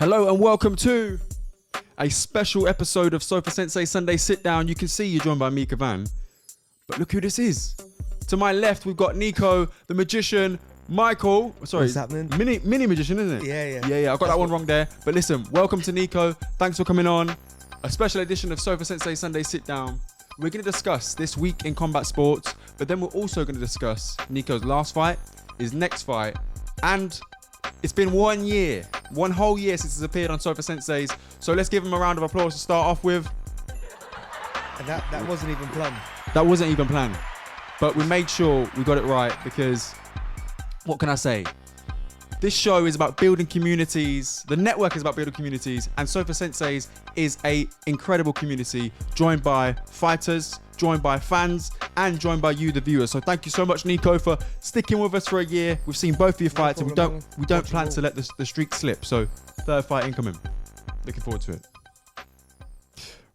Hello and welcome to a special episode of Sofa Sensei'S Sunday Sit Down. You can see you're joined by me, Kavan. But look who this is. To my left, we've got Nico, the magician, Michael. Sorry, what's happening? Mini magician, isn't it? Yeah. I got that one wrong there. But listen, welcome to Nico. Thanks for coming on. A special edition of Sofa Sensei'S Sunday Sit Down. We're going to discuss this week in combat sports, but then we're also going to discuss Nico's last fight, his next fight, and it's been 1 year, one whole year since he's appeared on Sofa Sensei'S. So let's give him a round of applause to start off with. And that wasn't even planned. That wasn't even planned. But we made sure we got it right because, what can I say? This show is about building communities. The network is about building communities. And Sofa Sensei'S is a incredible community joined by fighters, joined by fans, and joined by you, the viewers. So thank you so much, Nico, for sticking with us for a year. We've seen both of your fights, and we don't plan to let the streak slip. So third fight incoming. Looking forward to it.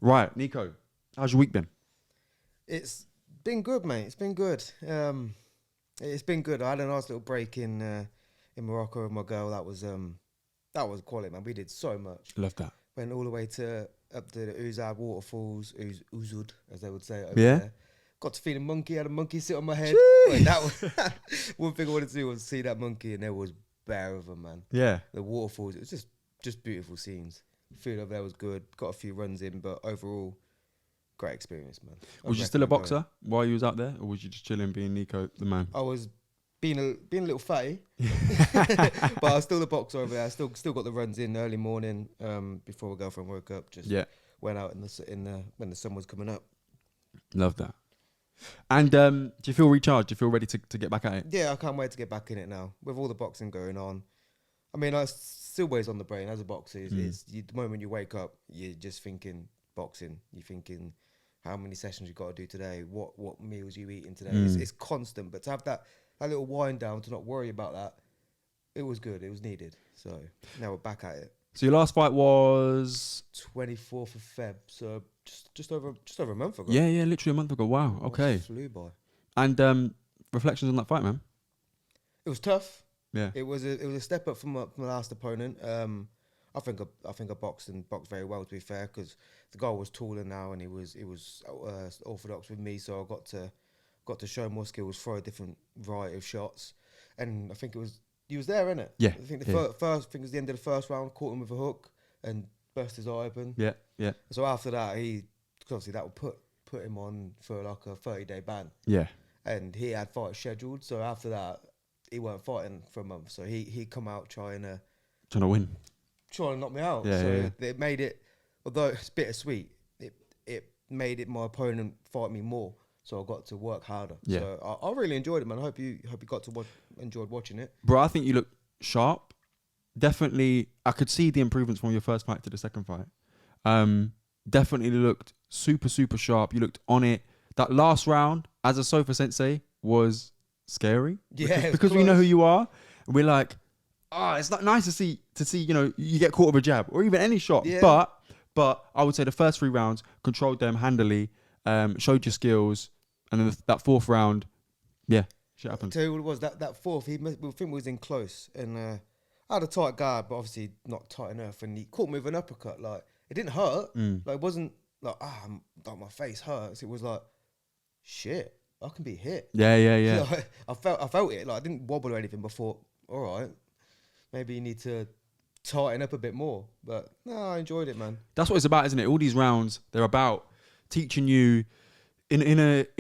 Right, Nico, how's your week been? It's been good, mate. It's been good. It's been good. I had a nice little break in Morocco with my girl. That was quality, man. We did so much. Love that. Went all the way up to the Uzad waterfalls, Uzud, as they would say over Yeah. there. Got to feed a monkey. Had a monkey sit on my head. Wait, that was one thing I wanted to do was see that monkey, and there was bare of them, man. Yeah. The waterfalls. It was just beautiful scenes. Food over there was good. Got a few runs in, but overall, great experience, man. Was you still a boxer while you was out there, or was you just chilling, being Nico the man? I was being a little fatty, but I was still the boxer over there. I still got the runs in early morning before my girlfriend woke up. Just went out when the sun was coming up. Love that. And do you feel recharged? Do you feel ready to get back at it? Yeah, I can't wait to get back in it now with all the boxing going on. I mean, I still weighs on the brain as a boxer. It's the moment you wake up, you're just thinking boxing. You're thinking how many sessions you got to do today, what meals you eating today. It's constant, but to have that little wind down, to not worry about that, it was good. It was needed. So now we're back at it. So your last fight was 24th of Feb, so just over a month ago. Yeah, literally a month ago. Wow. Okay. It flew by. And reflections on that fight, man. It was tough. Yeah. It was a step up from my last opponent. I think I boxed very well, to be fair, because the guy was taller now and he was orthodox with me, so I got to show more skills, throw a different variety of shots, and I think he was there, innit? Yeah. I think the first thing was the end of the first round, caught him with a hook and burst his eye open. Yeah. So after that, obviously that would put him on for like a 30-day ban. Yeah. And he had fights scheduled, so after that, he weren't fighting for a month. So he come out trying to win. Trying to knock me out. It made it, although it's bittersweet, it made it my opponent fight me more. So I got to work harder. Yeah. So I really enjoyed it, man. I hope you got to enjoyed watching it. Bro, I think you look sharp. Definitely, I could see the improvements from your first fight to the second fight. Definitely looked super, super sharp. You looked on it. That last round, as a Sofa Sensei, was scary. Yeah, because we know who you are. And we're like, it's not nice to see, you get caught with a jab or even any shot. Yeah. But I would say the first 3 rounds, controlled them handily, showed your skills. And then that fourth round, shit happened. Tell you what it was, that fourth, we think we was in close. And I had a tight guard, but obviously not tight enough. And he caught me with an uppercut. Like, it didn't hurt. Like, it wasn't like, like my face hurts. It was like, shit, I can be hit. Yeah. Like, I felt it. Like, I didn't wobble or anything before. All right, maybe you need to tighten up a bit more. But no, I enjoyed it, man. That's what it's about, isn't it? All these rounds, they're about teaching you in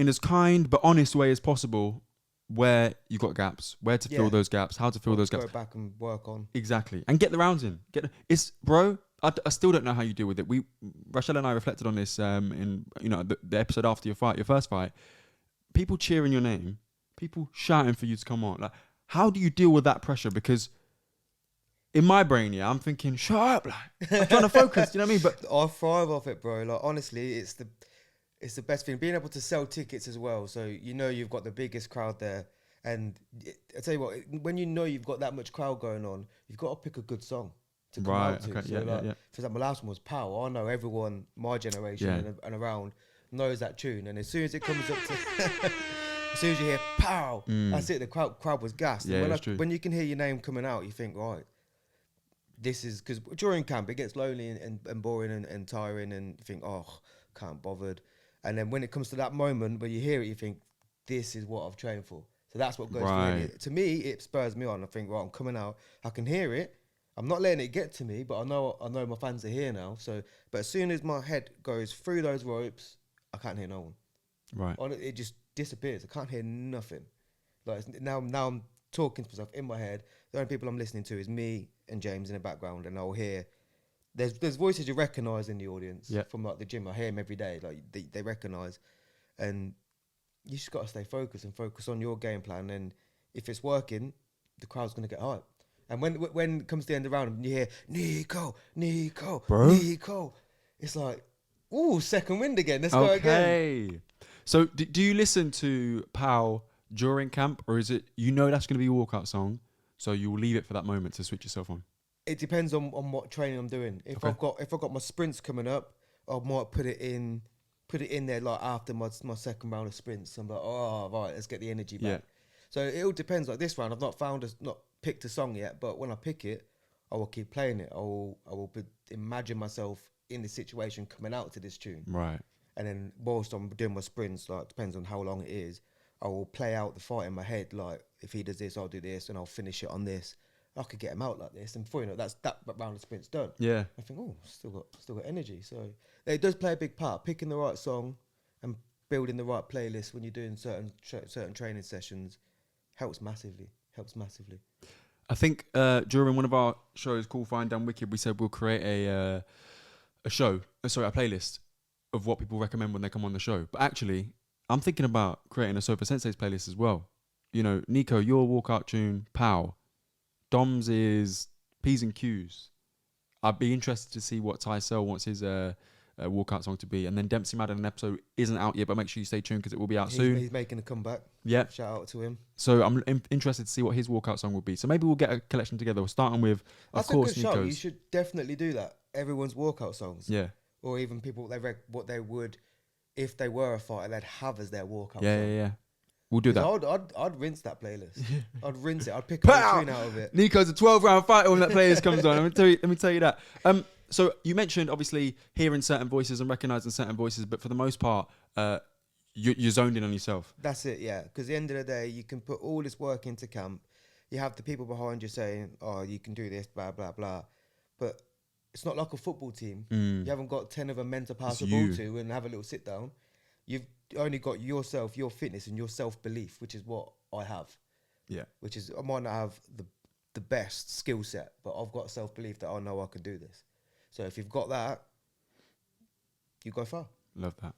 as kind but honest way as possible where you got gaps, where to fill those gaps, how to fill those gaps. Go back and work on. Exactly. And get the rounds in. I still don't know how you deal with it. Rachel and I reflected on this in the episode after your first fight. People cheering your name, people shouting for you to come on. Like, how do you deal with that pressure? Because in my brain, I'm thinking, shut up, like, I'm trying to focus. You know what I mean? But I thrive off it, bro. Like, honestly, it's the best thing. Being able to sell tickets as well, so you've got the biggest crowd there. And I tell you what, when you've got that much crowd going on, you've got to pick a good song to come out to. Okay, so for example, my last one was Power. I know everyone, my generation and around, knows that tune. And as soon as it comes up to, as soon as you hear Pow, that's it. The crowd was gassed. Yeah, When you can hear your name coming out, you think, right, this is because during camp it gets lonely and boring and tiring, and you think, oh, can't bothered. And then when it comes to that moment where you hear it, you think, this is what I've trained for. So that's what goes through it. To me, it spurs me on. I think, right, I'm coming out. I can hear it. I'm not letting it get to me, but I know my fans are here now. So, but as soon as my head goes through those ropes, I can't hear no one. Right. It just disappears. I can't hear nothing. Like now I'm talking to myself in my head. The only people I'm listening to is me and James in the background, and I'll hear. There's voices you recognise in the audience from like the gym. I hear them every day. Like they recognise, and you just got to stay focused and focus on your game plan. And if it's working, the crowd's gonna get hype. And when it comes to the end of the round, and you hear Nico, Bro. Nico, it's like, ooh, second wind again. Let's go again. So do you listen to Pow during camp, or is it that's going to be your walkout song, so you will leave it for that moment to switch yourself on? It depends on what training I'm doing. If I've got my sprints coming up, I might put it in there like after my second round of sprints. I'm like, oh right, let's get the energy back. Yeah. So it all depends. Like this round, I've not picked a song yet, but when I pick it, I will keep playing it. I will imagine myself in the situation coming out to this tune. Right. And then whilst I'm doing my sprints, like depends on how long it is, I will play out the fight in my head. Like if he does this, I'll do this, and I'll finish it on this. I could get him out like this, and before you know, that round of sprint's done. Yeah. I think, oh, still got energy. So it does play a big part. Picking the right song and building the right playlist when you're doing certain training sessions helps massively. I think during one of our shows called Fine Down Wicked, we said we'll create a playlist of what people recommend when they come on the show. But actually, I'm thinking about creating a SOFA SENSEI'S playlist as well. Nico, your walkout tune, Pow. Dom's is P's and Q's. I'd be interested to see what Chisora wants his walkout song to be. And then Dempsey Madden episode isn't out yet, but make sure you stay tuned because it will be out soon. He's making a comeback. Yeah. Shout out to him. So I'm interested to see what his walkout song will be. So maybe we'll get a collection together. We're starting with, of course, Nico's. That's a good show. You should definitely do that. Everyone's walkout songs. Yeah. Or even people, what they would, if they were a fighter, they'd have as their walkout song. Yeah. We'll do that. I'd rinse that playlist. I'd rinse it. I'd pick a tune out of it. Nico's a 12-round fighter when that playlist comes on. Let me tell you that. So you mentioned obviously hearing certain voices and recognizing certain voices, but for the most part, you're zoned in on yourself. That's it, yeah. Because at the end of the day, you can put all this work into camp. You have the people behind you saying, "Oh, you can do this," blah blah blah. But it's not like a football team. You haven't got 10 of them meant to pass the ball to and have a little sit down. You've only got yourself, your fitness, and your self-belief, which is what I have. Yeah. Which is, I might not have the best skill set, but I've got self-belief that I know I can do this. So if you've got that, you go far. Love that.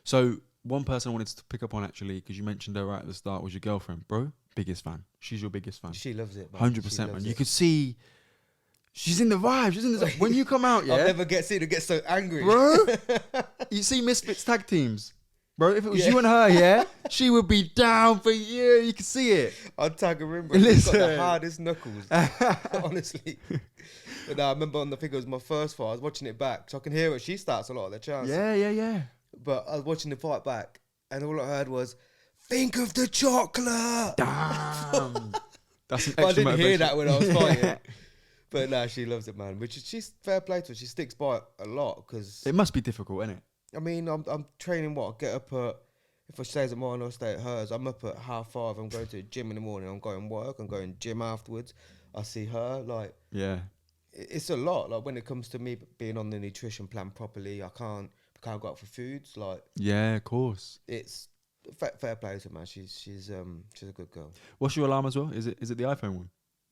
So one person I wanted to pick up on actually, because you mentioned her right at the start, was your girlfriend, bro. Biggest fan. She's your biggest fan. She loves it, man. 100%, man. You could see she's in the vibe. She's in the when you come out, yeah. I'll never get so angry, bro. You see Misfits tag teams. Bro, if it was you and her, yeah, she would be down for you. You can see it. I'd tag her in, bro. She's got the hardest knuckles, honestly. But I remember I think it was my first fight. I was watching it back, so I can hear her. She starts a lot of the chants. Yeah. But I was watching the fight back, and all I heard was, "Think of the chocolate." Damn. That's an extra I didn't motivation. hear that when I was fighting. But nah, she loves it, man. Which is, she's fair play to her. She sticks by it a lot because it must be difficult, isn't it? I mean, I'm training. What I get up at, if I stays at mine or stay at hers, I'm up at 5:30. I'm going to the gym in the morning. I'm going work. I'm going gym afterwards. I see her. Like, yeah, it's a lot. Like when it comes to me being on the nutrition plan properly, I can't go out for foods. Like, yeah, of course. It's fair play to her, man. She's a good girl. What's your alarm as well? Is it the iPhone one?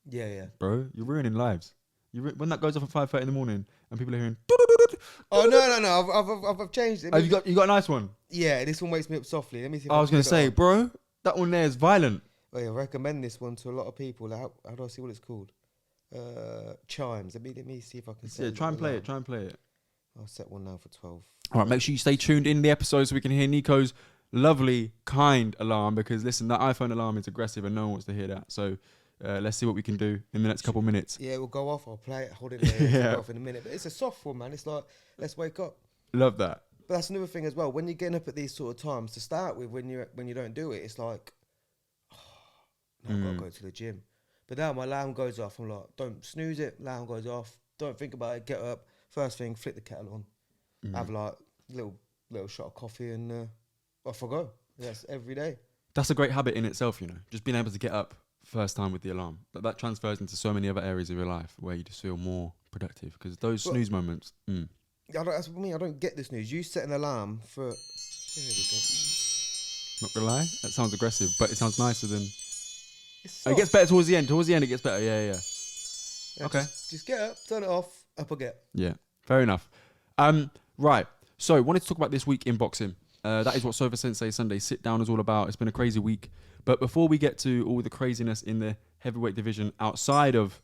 Yeah. Bro, you're ruining lives. When that goes off at 5:30 in the morning and people are hearing. Oh no! I've changed it. Oh, you got a nice one. Yeah, this one wakes me up softly. Let me see. I was gonna say, bro, that one there is violent. Oh, yeah, I recommend this one to a lot of people. How do I see what it's called? Chimes. Let me see if I can. Yeah, try and play it. I'll set one now for 12. All right, make sure you stay tuned in the episode so we can hear Nico's lovely, kind alarm. Because listen, that iPhone alarm is aggressive and no one wants to hear that. So. Let's see what we can do in the next couple minutes. Yeah, we'll go off. I'll play it, hold it there, go off in a minute. But it's a soft one, man. It's like, let's wake up. Love that. But that's another thing as well. When you're getting up at these sort of times, to start with, when you don't do it, it's like, I've got to go to the gym. But now my alarm goes off. I'm like, don't snooze it. Alarm goes off. Don't think about it. Get up. First thing, flick the kettle on. Have like little shot of coffee and off I go. That's every day. That's a great habit in itself, you know. Just being able to get up first time with the alarm. But that transfers into so many other areas of your life where you just feel more productive. Because those snooze moments. That's what I mean. I don't get the snooze. You set an alarm for. There we go. Not gonna lie, that sounds aggressive, but it sounds nicer than. It it gets better towards the end. Towards the end, it gets better. Yeah. Okay. Just get up, turn it off, up I get. Yeah, fair enough. Right. So, wanted to talk about this week in boxing. That is what SOFA Sensei Sunday Sit Down is all about. It's been a crazy week. But before we get to all the craziness in the heavyweight division outside of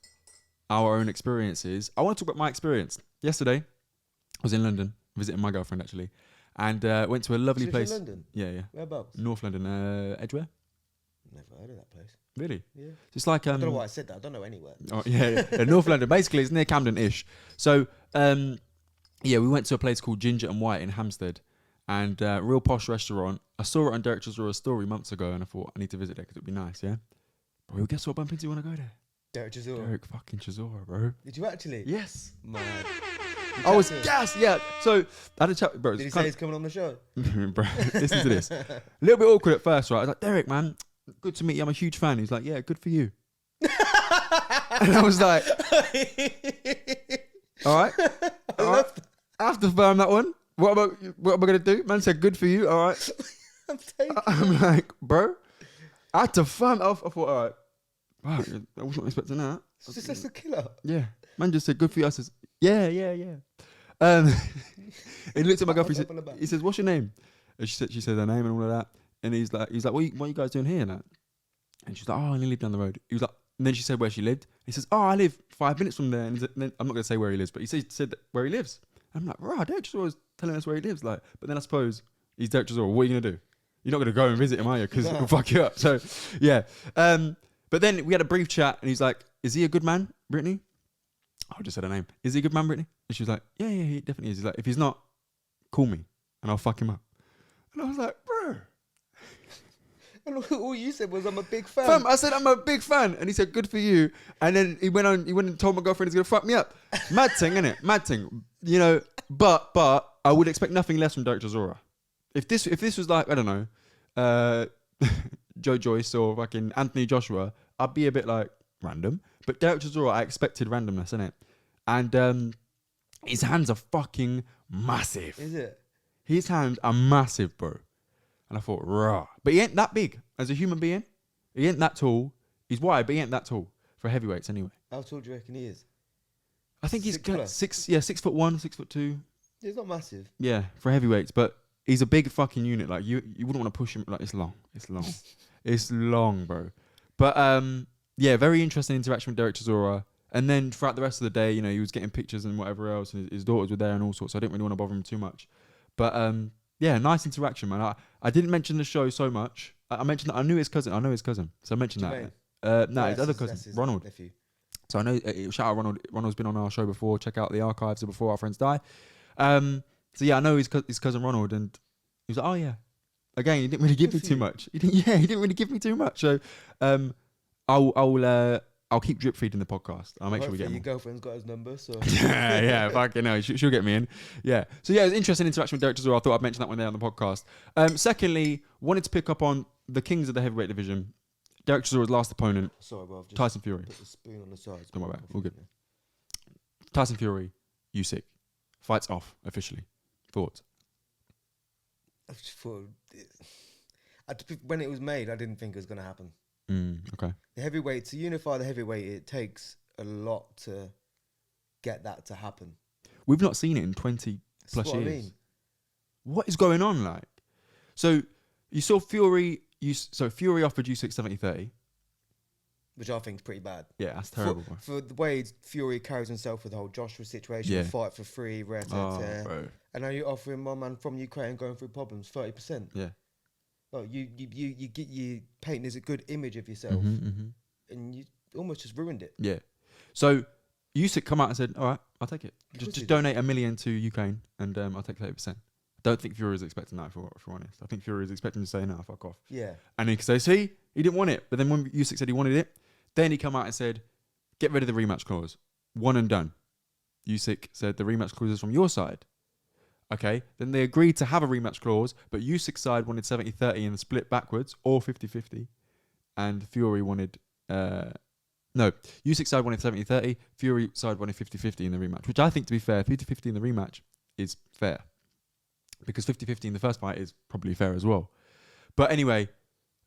our own experiences, I want to talk about my experience. Yesterday, I was in London, visiting my girlfriend actually, and went to a lovely place. In London? Yeah. Whereabouts? North London, Edgware. Never heard of that place. Really? Yeah. It's like I don't know why I said that. I don't know anywhere. Oh, yeah. North London. Basically, it's near Camden-ish. So, we went to a place called Ginger and White in Hampstead, and real posh restaurant. I saw it on Derek Chisora story months ago, and I thought I need to visit there because it'd be nice. Yeah. Bro, guess what I bump into when I go there? Derek Chisora. Derek fucking Chisora, bro. Did you actually? Yes. Man. I was gassed. Yeah. So I had a chat, bro. Did he say he's coming on the show? Bro, listen to this. A little bit awkward at first, right? I was like, Derek, man, good to meet you. I'm a huge fan. He's like, yeah, good for you. And I was like, all right. I have to firm that one. What am I going to do? Man said, good for you. All right. I'm like, bro, I had to firm it off. I thought, all right. Wow, I wasn't expecting that. It's just a killer. Yeah. Man just said, good for you. I says, yeah. He looked at my girlfriend. He says, what's your name? And she said her name and all of that. And he's like, what are you guys doing here? Like? And she's like, oh, I only live down the road. He was like, and then she said where she lived. He says, oh, I live 5 minutes from there. And then I'm not going to say where he lives, but he said where he lives. And I'm like, right, Derek Chisora was telling us where he lives. Like, but then I suppose he's Derek Chisora. What are you going to do? You're not going to go and visit him, are you? Because it'll fuck you up. So, yeah. But then we had a brief chat, and he's like, is he a good man, Brittany? I just said her name. Is he a good man, Brittany? And she was like, yeah, he definitely is. He's like, if he's not, call me, and I'll fuck him up. And I was like, bro. And all you said was, I'm a big fan. Fam, I said, I'm a big fan. And he said, good for you. And then he went and told my girlfriend he's going to fuck me up. Mad thing, innit? Mad thing. You know, but I would expect nothing less from Derek Chisora. If this was like, I don't know, Joe Joyce or fucking Anthony Joshua, I'd be a bit like, random. But Derek Chisora, I expected randomness, innit? And his hands are fucking massive. Is it? His hands are massive, bro. And I thought, rah. But he ain't that big as a human being. He ain't that tall. He's wide, but he ain't that tall for heavyweights anyway. How tall do you reckon he is? I think he's 6'1", 6'1", 6'2". He's not massive. Yeah, for heavyweights, but he's a big fucking unit. Like you wouldn't want to push him. Like it's long, it's long, bro. But yeah, very interesting interaction with Derek Chisora. And then throughout the rest of the day, you know, he was getting pictures and whatever else, and his daughters were there and all sorts. So I didn't really want to bother him too much. But yeah, nice interaction, man. I didn't mention the show so much. I mentioned that I knew his cousin. I know his cousin, so I mentioned that. No, his other cousin, Ronald. Nephew. So I know. Shout out Ronald. Ronald's been on our show before. Check out the archives of Before Our Friends Die. So yeah, I know his cousin Ronald, and he was like, oh yeah. Again, he didn't really give me too much. He didn't really give me too much. So I'll keep drip feeding the podcast. I'll make sure we get him. Your girlfriend's got his number, so yeah, fucking no, she'll get me in. Yeah. So yeah, it was an interesting interaction with Derek Chisora. I thought I'd mention that one there on the podcast. Secondly, wanted to pick up on the kings of the heavyweight division. Derek Chisora's last opponent, sorry, bro. I've just Tyson Fury. Put the spoon on the side. Don't worry about it. All good. Tyson Fury, USYK, fights off officially. Thoughts? I just thought when it was made, I didn't think it was going to happen. Okay. The heavyweight, to unify the heavyweight, it takes a lot to get that to happen. We've not seen it in 20 plus years. I mean. What is going on, like? So you saw Fury. Fury offered USYK 70-30, which I think is pretty bad. Yeah, that's terrible. For the way Fury carries himself with the whole Joshua situation, fight for free, rare tear, bro. And now you're offering my man from Ukraine going through problems 30%. Yeah. Well, you painting as a good image of yourself, and you almost just ruined it. Yeah. So USYK come out and said, "All right, I'll take it. Just donate $1 million to Ukraine, and I'll take 30%." I don't think Fury is expecting that, if we're honest. I think Fury is expecting to say, "No, fuck off." Yeah. And he could say, "See, he didn't want it," but then when USYK said he wanted it, Then he come out and said, get rid of the rematch clause. One and done. USYK said the rematch clause is from your side. Okay, then they agreed to have a rematch clause, but USYK side wanted 70-30 in the split backwards, or 50-50. And Fury wanted... USYK side wanted 70-30, Fury side wanted 50-50 in the rematch, which I think, to be fair, 50-50 in the rematch is fair. Because 50-50 in the first fight is probably fair as well. But anyway,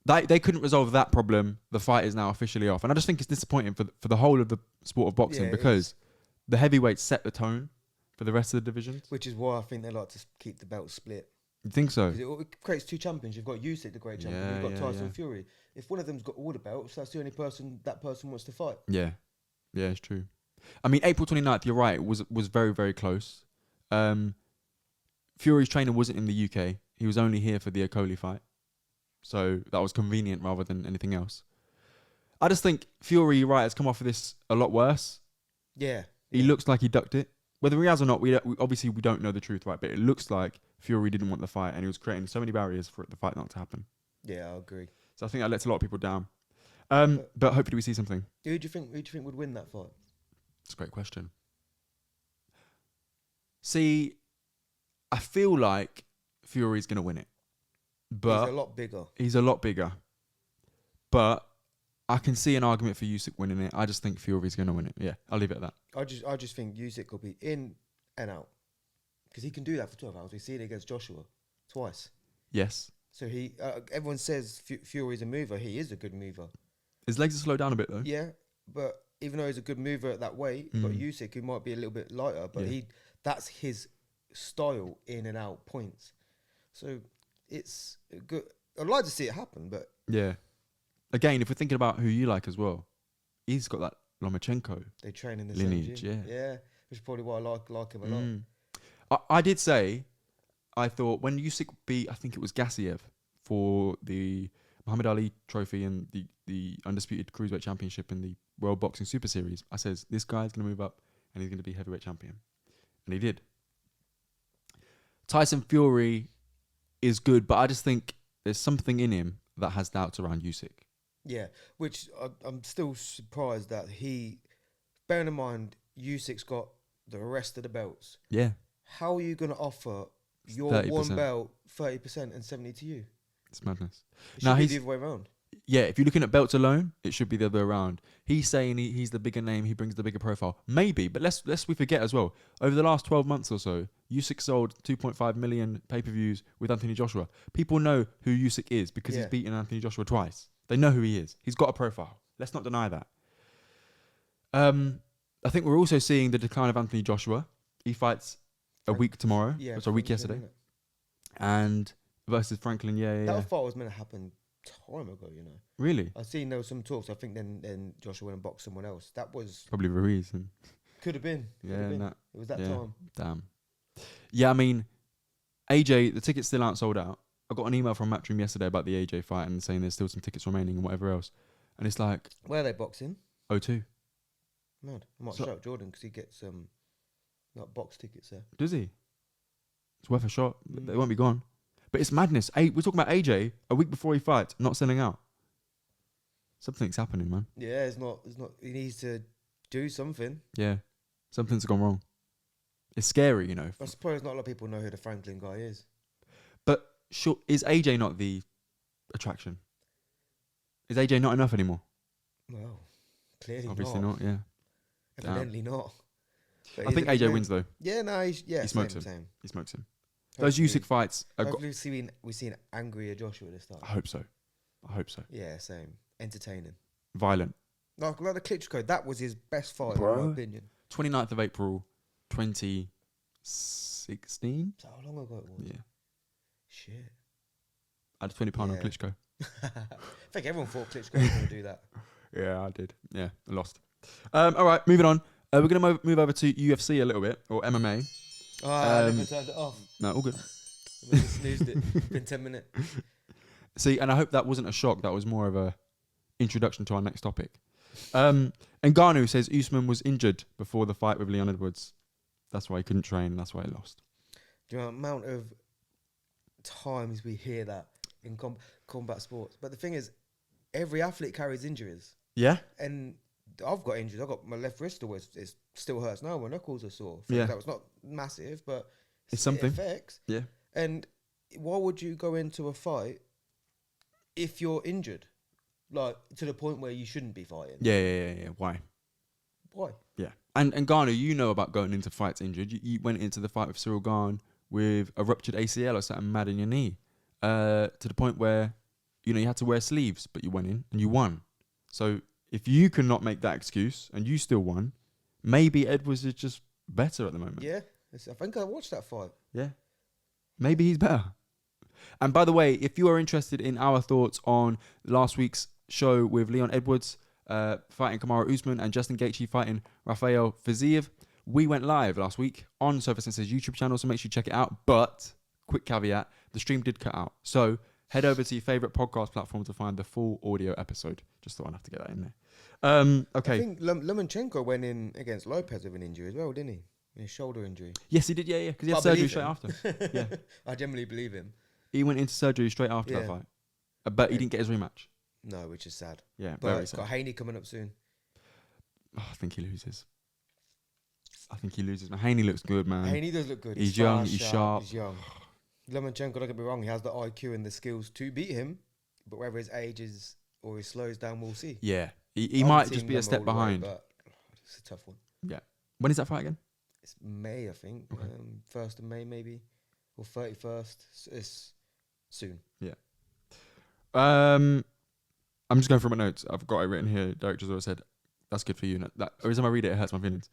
they couldn't resolve that problem. The fight is now officially off. And I just think it's disappointing for the whole of the sport of boxing, because the heavyweights set the tone for the rest of the divisions. Which is why I think they like to keep the belt split. You think so? Because it creates two champions. You've got USYK, the great champion. You've got Tyson Fury. If one of them's got all the belts, that's the only person that person wants to fight. Yeah. Yeah, it's true. I mean, April 29th, you're right, was very, very close. Fury's trainer wasn't in the UK. He was only here for the Okolie fight. So that was convenient rather than anything else. I just think Fury, you're right, has come off of this a lot worse. Yeah. He looks like he ducked it. Whether he has or not, we obviously we don't know the truth, right? But it looks like Fury didn't want the fight, and he was creating so many barriers for the fight not to happen. Yeah, I agree. So I think that lets a lot of people down. But hopefully we see something. Who do you think would win that fight? That's a great question. See, I feel like Fury's going to win it. But he's a lot bigger. He's a lot bigger. But I can see an argument for USYK winning it. I just think Fury's going to win it. Yeah, I'll leave it at that. I just think USYK will be in and out. Because he can do that for 12 hours. We see it against Joshua twice. Yes. So he, everyone says Fury's a mover. He is a good mover. His legs are slowed down a bit though. Yeah, but even though he's a good mover at that weight, you've got USYK who might be a little bit lighter, but that's his style, in and out points. So it's good. I'd like to see it happen, but yeah. Again, if we're thinking about who you like as well, he's got that Lomachenko. They train in the lineage, same gym. Yeah, which is probably why I like him a lot. I did say, I thought when USYK beat, I think it was Gassiev for the Muhammad Ali Trophy and the Undisputed Cruiserweight Championship in the World Boxing Super Series, I says, this guy's going to move up and he's going to be heavyweight champion. And he did. Tyson Fury is good, but I just think there's something in him that has doubts around USYK. Yeah, which I'm still surprised that bearing in mind, USYK's got the rest of the belts. Yeah. How are you going to offer your 30%. one belt 30% and 70 to you? It's madness. It should be the other way around. Yeah, if you're looking at belts alone, it should be the other way around. He's saying he's the bigger name, he brings the bigger profile. Maybe, but lest we forget as well, over the last 12 months or so, USYK sold 2.5 million pay-per-views with Anthony Joshua. People know who USYK is because he's beaten Anthony Joshua twice. They know who he is. He's got a profile. Let's not deny that. I think we're also seeing the decline of Anthony Joshua. He fights a week tomorrow. Yeah, a week yesterday. And versus Franklin, That fight was meant to happen time ago, you know. Really? I've seen there was some talks. I think then Joshua went and boxed someone else. That was probably Ruiz. Could have been. It was that time. Damn. Yeah, I mean, AJ, the tickets still aren't sold out. I got an email from Matchroom yesterday about the AJ fight and saying there's still some tickets remaining and whatever else. And it's like... Where are they boxing? O2. Mad. I might shout out Jordan because he gets not box tickets there. Does he? It's worth a shot. They won't be gone. But it's madness. We're talking about AJ a week before he fights, not selling out. Something's happening, man. Yeah, it's not. He needs to do something. Yeah, something's gone wrong. It's scary, you know. I suppose not a lot of people know who the Franklin guy is. But sure, is AJ not the attraction? Is AJ not enough anymore? Well, clearly obviously not. Yeah, evidently not. But I think AJ wins though. Yeah, no, he smokes him. Same. He smokes him. Those USYK fights. Hopefully we see an angrier Joshua this time. I hope so. Yeah, same. Entertaining. Violent. Like the Klitschko, that was his best fight, in my opinion. 29th of April, 2016. Is that how long ago it was? Yeah. Shit. I had a £20 on Klitschko. I think everyone thought Klitschko was going to do that. Yeah, I did. Yeah, I lost. All right, moving on. We're going to move over to UFC a little bit, or MMA. Oh, I never turned it off. No, all good. I snoozed it. Been 10 minutes. See, and I hope that wasn't a shock. That was more of a introduction to our next topic. NGANNOU says Usman was injured before the fight with Leon Edwards. That's why he couldn't train. That's why he lost. Do you know the amount of times we hear that in combat sports? But the thing is, every athlete carries injuries. Yeah. And I've got injuries. I've got my left wrist always, it still hurts now. My knuckles are sore. Yeah. That was not massive, but It's it something. affects. Yeah. And why would you go into a fight if you're injured? Like, to the point where you shouldn't be fighting. Yeah. Why? Why? Yeah. And Ngannou, you know about going into fights injured. You went into the fight with Cyril Gane with a ruptured ACL or something mad in your knee. To the point where, you had to wear sleeves, but you went in and you won. So if you cannot make that excuse and you still won, maybe Edwards is just better at the moment. Yeah. I think I watched that fight. Yeah. Maybe he's better. And by the way, if you are interested in our thoughts on last week's show with Leon Edwards fighting Kamaru Usman and Justin Gaethje fighting Rafael Fiziev, we went live last week on SOFA SENSEI'S YouTube channel, so make sure you check it out. But, quick caveat, the stream did cut out. So, head over to your favourite podcast platform to find the full audio episode. Just thought I'd have to get that in there. Okay. I think Lomachenko went in against Lopez with an injury as well, didn't he? His shoulder injury. Yes, he did, yeah. Because he had surgery straight after. Yeah. I generally believe him. He went into surgery straight after that fight. But he didn't get his rematch. No, which is sad. Yeah, but very sad. Got Haney coming up soon. Oh, I think he loses. Man, Haney looks good, man. Haney does look good. He's young, he's sharp. He's young. Lomachenko, don't get me wrong, he has the IQ and the skills to beat him, but whether his age is or he slows down, we'll see. Yeah, he might just be a step behind. But it's a tough one. Yeah. When is that fight again? It's May, I think. Okay. 1st of May, maybe. Or 31st. It's soon. Yeah. I'm just going through my notes. I've got it written here. Derek Chisora said, "That's good for you." That every time I read it, it hurts my feelings.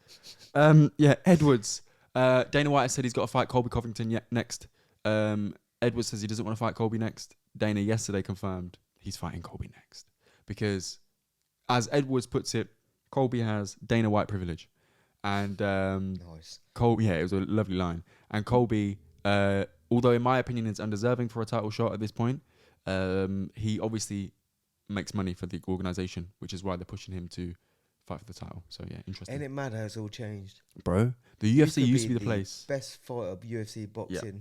Yeah, Edwards. Dana White said he's got to fight Colby Covington next. Edwards says he doesn't want to fight Colby next. Dana yesterday confirmed he's fighting Colby next because, as Edwards puts it, Colby has Dana White privilege, and nice. Colby. Yeah, it was a lovely line. And Colby, although in my opinion is undeserving for a title shot at this point, he obviously makes money for the organisation, which is why they're pushing him to fight for the title. So yeah, interesting. Ain't it mad how it's all changed? Bro, the UFC used to be the place. Best fighter of UFC boxing. Yeah.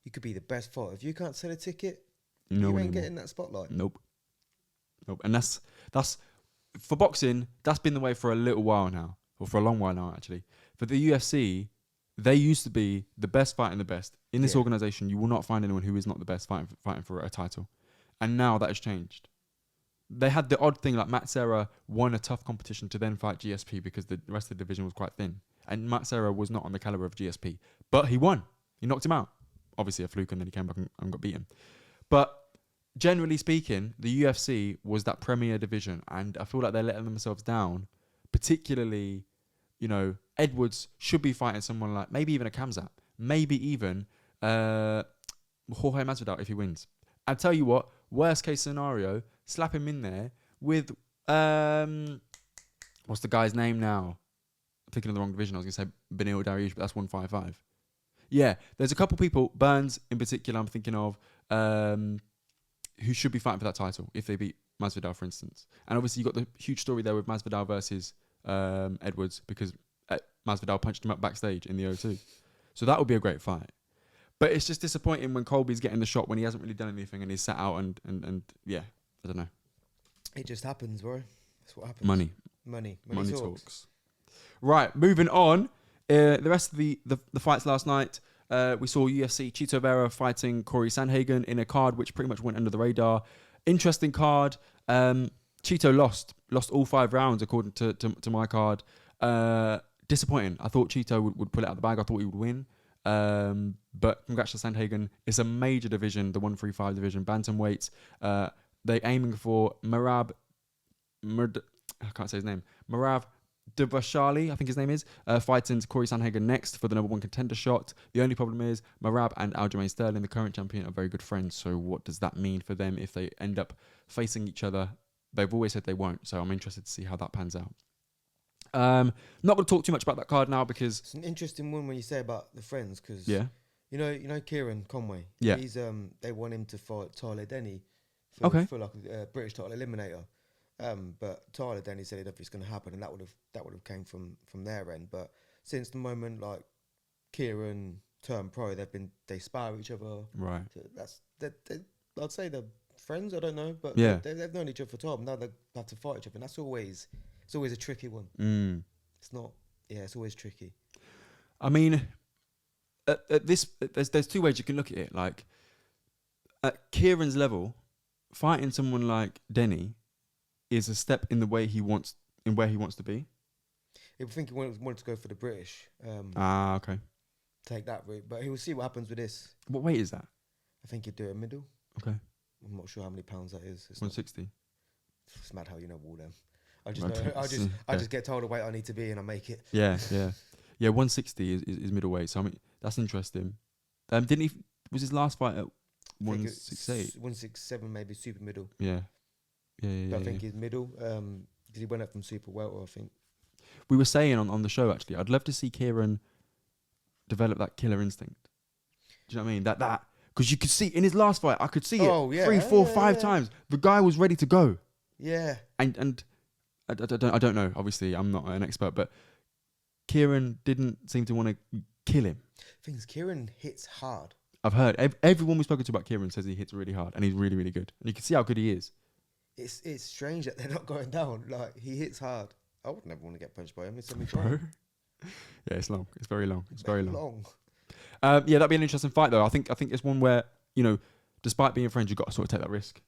You could be the best fighter. If you can't sell a ticket, no you ain't getting that spotlight. Nope. And that's for boxing, that's been the way for a little while now, or for a long while now actually. For the UFC, they used to be the best fighting the best. In this organisation, you will not find anyone who is not the best fighting for a title. And now that has changed. They had the odd thing like Matt Serra won a tough competition to then fight GSP because the rest of the division was quite thin. And Matt Serra was not on the caliber of GSP. But he won. He knocked him out. Obviously a fluke, and then he came back and got beaten. But generally speaking, the UFC was that premier division. And I feel like they're letting themselves down. Particularly, Edwards should be fighting someone like maybe even a Khamzat. Maybe even Jorge Masvidal if he wins. I'll tell you what, worst case scenario, slap him in there with, what's the guy's name now? I'm thinking of the wrong division. I was going to say Beneil Dariush, but that's 155. Yeah, there's a couple people, Burns in particular, I'm thinking of, who should be fighting for that title if they beat Masvidal, for instance. And obviously you got the huge story there with Masvidal versus Edwards because Masvidal punched him up backstage in the O2. So that would be a great fight. But it's just disappointing when Colby's getting the shot when he hasn't really done anything and he's sat out and yeah, I don't know. It just happens, bro. That's what happens. Money talks. Right, moving on. The rest of the fights last night, we saw UFC Chito Vera fighting Corey Sandhagen in a card which pretty much went under the radar. Interesting card. Chito lost all 5 rounds according to my card. Disappointing. I thought Chito would pull it out of the bag. I thought he would win. But congrats to Sandhagen. It's a major division, the 135 division, bantamweights. They're aiming for I can't say his name. Marav Devashali, I think his name is, fighting Corey Sandhagen next for the number 1 contender shot. The only problem is Marab and Aljamain Sterling, the current champion, are very good friends. So what does that mean for them if they end up facing each other? They've always said they won't. So I'm interested to see how that pans out. Not going to talk too much about that card now because it's an interesting one when you say about the friends because you know Kieran Conway. Yeah, he's they want him to fight Tyler Denny for like a British title eliminator. But Tyler Denny said if it's going to happen, and that would have came from their end. But since the moment like Kieran turned pro, they spar each other. Right. So I'd say they're friends. I don't know, but Yeah. they've known each other for time. Now they have to fight each other, and it's always a tricky one. It's not. Yeah, it's always tricky. I mean, at this, there's two ways you can look at it. Like, at Kieran's level, fighting someone like Denny is a step in the way he wants, in where he wants to be. I think he wanted to go for the British. Okay. Take that route, but he will see what happens with this. What weight is that? I think he'd do it middle. Okay. I'm not sure how many pounds that is. It's 160. It's mad how you know all them. I just get told the weight I need to be and I make it. Yeah. 160 is middleweight. So I mean, that's interesting. Didn't he? Was his last fight at 168? 167 maybe super middle. Yeah. I think he's middle. Because he went up from super welter, I think. We were saying on the show actually, I'd love to see Kieran develop that killer instinct. Do you know what I mean? That because you could see in his last fight, I could see it 3, 4, 5 times. The guy was ready to go. Yeah. And I don't know. Obviously, I'm not an expert, but Kieran didn't seem to want to kill him. Things Kieran hits hard. I've heard everyone we've spoken to about Kieran says he hits really hard, and he's really, really good. And you can see how good he is. It's strange that they're not going down. Like, he hits hard. I would never want to get punched by him. It's Bro. Yeah, it's long. It's very long. It's very long. long. Yeah, that'd be an interesting fight, though. I think it's one where, you know, despite being friends, you've got to sort of take that risk.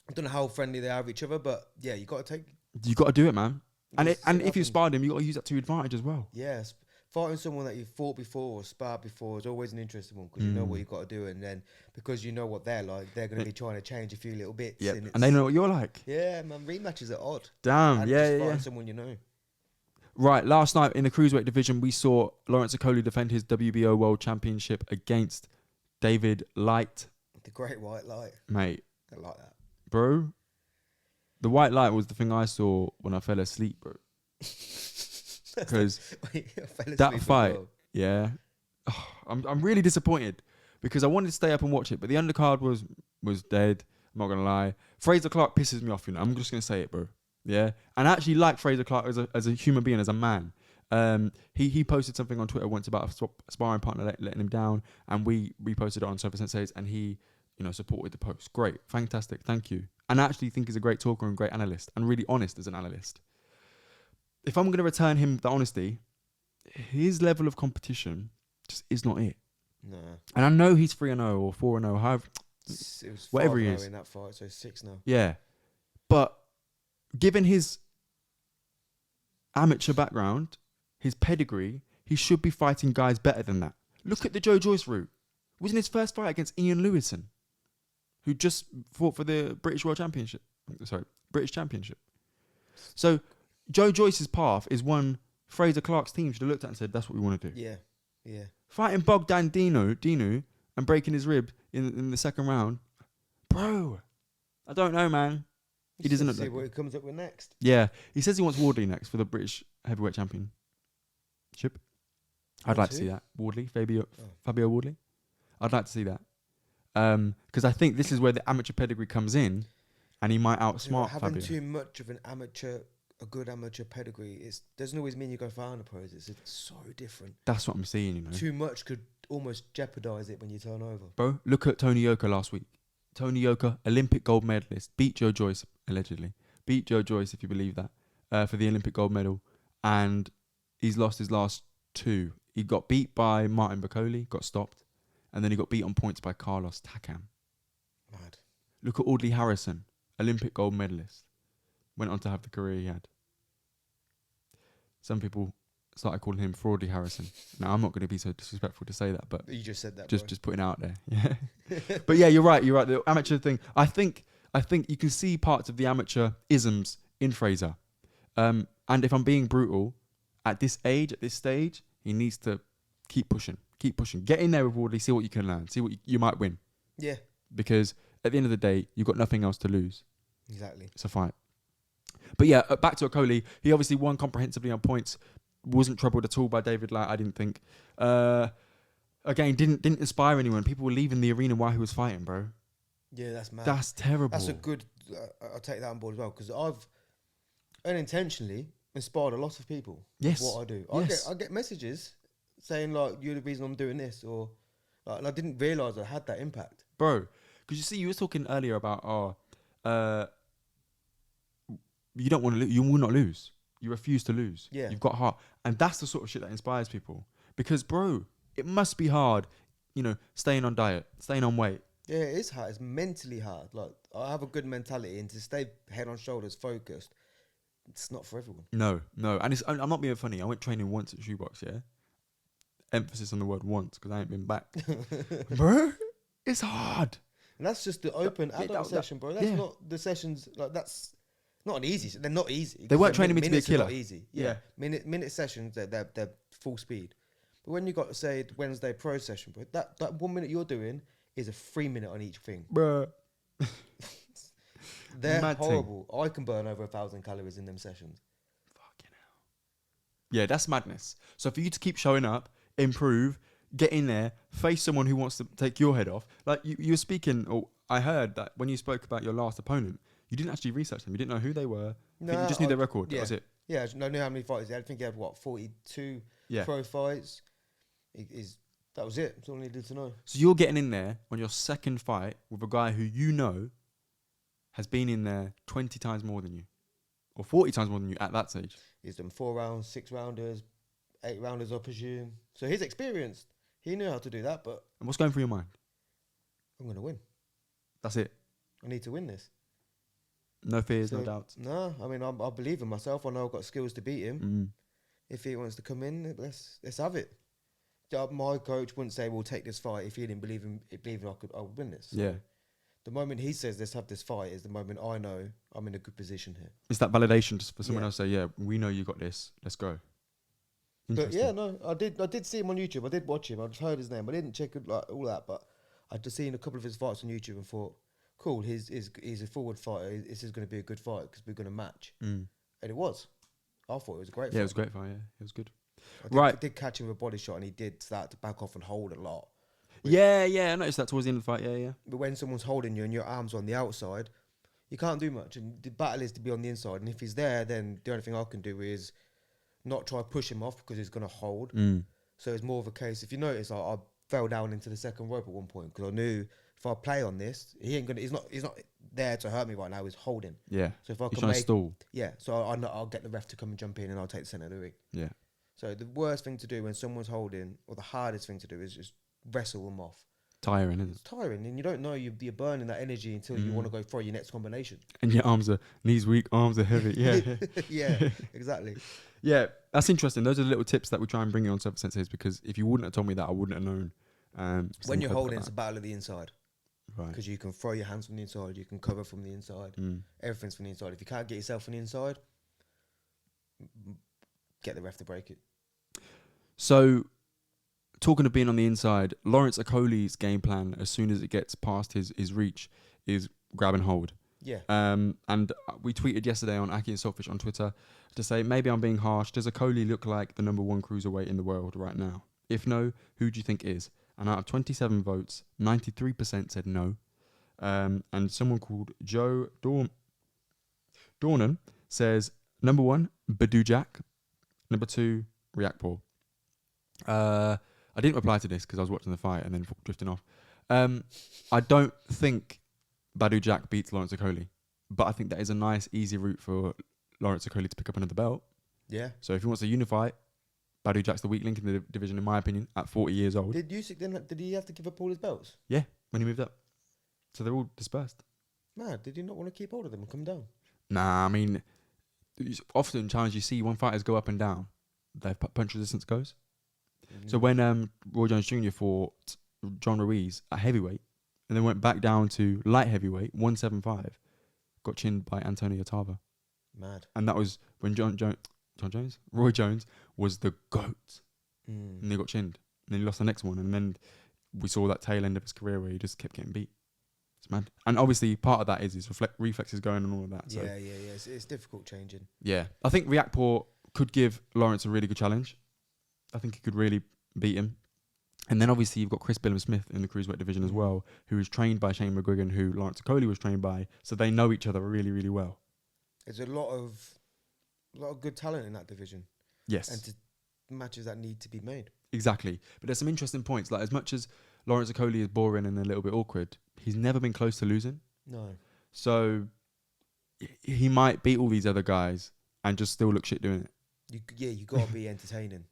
I don't know how friendly they are with each other, but yeah, you got to take. You got to do it, man. And if you happens. sparred him, you got to use that to your advantage as well. Yes, fighting someone that you've fought before or sparred before is always an interesting one because you know what you got to do, and then because you know what they're like, they're going to be trying to change a few little bits. Yeah, and they know what you're like. Yeah, man, rematches are odd. Damn, And yeah, just yeah. fighting someone you know. Right, last night in the cruiserweight division, we saw Lawrence Okolie defend his WBO World Championship against David Light. The great white light. Mate. I like that. Bro, the white light was the thing I saw when I fell asleep, bro. Because that fight, yeah. Oh, I'm really disappointed because I wanted to stay up and watch it, but the undercard was dead. I'm not going to lie. Fraser Clark pisses me off, you know. I'm just going to say it, bro. Yeah, and I actually like Fraser Clark as a human being, as a man. He posted something on Twitter once about a sparring partner letting him down, and we reposted it on SOFA SENSEI'S, and he, you know, supported the post. Great, fantastic, thank you. And I actually think he's a great talker and great analyst, and really honest as an analyst. If I'm going to return him the honesty, his level of competition just is not it. No. And I know he's 3-0 or 4-0, however, It was whatever he 5-0 is in that fight, so 6 now. Yeah, but given his amateur background, his pedigree, he should be fighting guys better than that. Look at the Joe Joyce route. It was in his first fight against Ian Lewison, who just fought for the British Championship. So Joe Joyce's path is one Fraser Clark's team should have looked at and said, that's what we want to do. Yeah. Fighting Bogdan Dinu and breaking his rib in the second round. Bro, I don't know, man. He doesn't look see like what he comes up with next. Yeah, he says he wants Wardley next for the British Heavyweight Championship. I'd like to see that. Wardley, Fabio Wardley. I'd like to see that. Because I think this is where the amateur pedigree comes in, and he might outsmart having Fabio. too much of a good amateur pedigree, doesn't always mean you go far in the pros. It's so different. That's what I'm seeing, you know. Too much could almost jeopardize it when you turn over. Bro, look at Tony Yoka last week. Tony Yoka, Olympic gold medalist, beat Joe Joyce, allegedly. Beat Joe Joyce, if you believe that, for the Olympic gold medal. And he's lost his last 2. He got beat by Martin Okolie, got stopped. And then he got beat on points by Carlos Takam. Mad. Look at Audley Harrison, Olympic gold medalist. Went on to have the career he had. Some people started calling him Fraudly Harrison. Now, I'm not going to be so disrespectful to say that, but You just said that. just putting it out there. Yeah. But yeah, you're right. The amateur thing. I think you can see parts of the amateur isms in Fraser. And if I'm being brutal, at this age, at this stage, he needs to keep pushing. Get in there with Wardley, see what you can learn, see what you might win. Yeah. Because at the end of the day, you've got nothing else to lose. Exactly. It's a fight. But yeah, back to Okolie. He obviously won comprehensively on points. Wasn't troubled at all by David Light, I didn't think. Again, didn't inspire anyone. People were leaving the arena while he was fighting, bro. Yeah, that's mad. That's terrible. That's a good. I'll take that on board as well because I've unintentionally inspired a lot of people. Yes. With what I do. Yes. I get messages saying like, "You're the reason I'm doing this," or like, and I didn't realize I had that impact. Bro, Because you see, you were talking earlier about, you don't want to lose. You will not lose. You refuse to lose. Yeah. You've got heart. And that's the sort of shit that inspires people. Because, bro, it must be hard, staying on diet, staying on weight. Yeah, it is hard. It's mentally hard. Like, I have a good mentality, and to stay head on shoulders focused, it's not for everyone. No. And I'm not being funny. I went training once at Shoebox, yeah? Emphasis on the word once, because I ain't been back. Bro, it's hard. And that's just the open adult session, bro. That's not the sessions, like, that's not an easy. They're not easy. They weren't training me to be a Minutes are killer. not easy. Yeah. Minute sessions, they're full speed. But when you got, say, Wednesday pro session, bro, that 1 minute you're doing is a 3 minute on each thing. Bro. They're Mad horrible. I can burn over 1,000 calories in them sessions. Fucking hell. Yeah, that's madness. So for you to keep showing up, improve, get in there, face someone who wants to take your head off. Like you were speaking, or I heard that when you spoke about your last opponent, you didn't actually research them. You didn't know who they were. No, you just knew their record. Yeah. That was it. Yeah, I knew how many fights he had. I think he had, 42 pro fights. That was it. That's all I needed to know. So you're getting in there on your second fight with a guy who you know has been in there 20 times more than you, or 40 times more than you at that stage. He's done 4 rounds, 6 rounders, 8 rounders, I presume. So he's experienced. He knew how to do that, but And what's going through your mind? I'm going to win. That's it. I need to win this. No fears, no doubts. No, I mean, I believe in myself. I know I've got skills to beat him. If he wants to come in, let's have it. My coach wouldn't say, "We'll take this fight," if he didn't believe I would win this. So Yeah. the moment he says, "Let's have this fight," is the moment I know I'm in a good position here. It's that validation just for someone else to say, yeah, we know you got this. Let's go. But yeah, no, I did see him on YouTube. I did watch him. I just heard his name. I didn't check like all that, but I just seen a couple of his fights on YouTube and thought, cool, he's a forward fighter. This is going to be a good fight because we're going to match. And it was. I thought it was a great fight. Yeah, it was a great fight. Yeah, it was good. I did catch him with a body shot, and he did start to back off and hold a lot. Yeah, I noticed that towards the end of the fight. Yeah. But when someone's holding you and your arms on the outside, you can't do much. And the battle is to be on the inside. And if he's there, then the only thing I can do is not try to push him off because he's going to hold. So it's more of a case. If you notice, I fell down into the second rope at one point because I knew if I play on this, he's not there to hurt me right now. He's holding. Yeah. So if I He's can trying to stall. Yeah. So I'll get the ref to come and jump in, and I'll take the centre of the ring. Yeah. So the worst thing to do when someone's holding, or the hardest thing to do, is just wrestle them off. Tiring, isn't It's it? tiring, and you don't know you're burning that energy until you want to go throw your next combination. And your arms are knees weak, arms are heavy. Yeah. Yeah, exactly. Yeah, that's interesting. Those are the little tips that we try and bring in on SOFA SENSEI'S, because if you wouldn't have told me that, I wouldn't have known. When you're holding, it's a battle of the inside. Right. Because you can throw your hands from the inside, you can cover from the inside. Everything's from the inside. If you can't get yourself from the inside, get the ref to break it. So, talking of being on the inside, Lawrence Okolie's game plan, as soon as it gets past his reach, is grab and hold. Yeah. And we tweeted yesterday on akhi&saltfish on Twitter to say, maybe I'm being harsh. Does Okolie look like the number 1 cruiserweight in the world right now? If no, who do you think is? And out of 27 votes, 93% said no. And someone called Joe Dornan says, number 1, Badu Jack. Number 2, Riakporhe. I didn't reply to this because I was watching the fight and then drifting off. I don't think Badu Jack beats Lawrence Okolie, but I think that is a nice, easy route for Lawrence Okolie to pick up another belt. Yeah. So if he wants to unify, Badu Jack's the weak link in the division, in my opinion, at 40 years old. Did USYK then? Did he have to give up all his belts? Yeah, when he moved up. So they're all dispersed. Man, did he not want to keep hold of them and come down? Nah, I mean, often challenges you see when fighters go up and down, their punch resistance goes. So when Roy Jones Jr. fought John Ruiz at heavyweight and then went back down to light heavyweight, 175, got chinned by Antonio Tava. Mad. And that was when Roy Jones was the GOAT. And he got chinned. And then he lost the next one. And then we saw that tail end of his career where he just kept getting beat. It's mad. And obviously part of that is his reflexes going and all of that. So. Yeah. It's difficult changing. Yeah. I think Riakporhe could give Lawrence a really good challenge. I think he could really beat him. And then obviously you've got Chris Billum-Smith in the cruiserweight division as well, who is trained by Shane McGuigan, who Lawrence Okolie was trained by. So they know each other really, really well. There's a lot of good talent in that division. Yes. And matches that need to be made. Exactly. But there's some interesting points. Like as much as Lawrence Okolie is boring and a little bit awkward, he's never been close to losing. No. So he might beat all these other guys and just still look shit doing it. You got to be entertaining.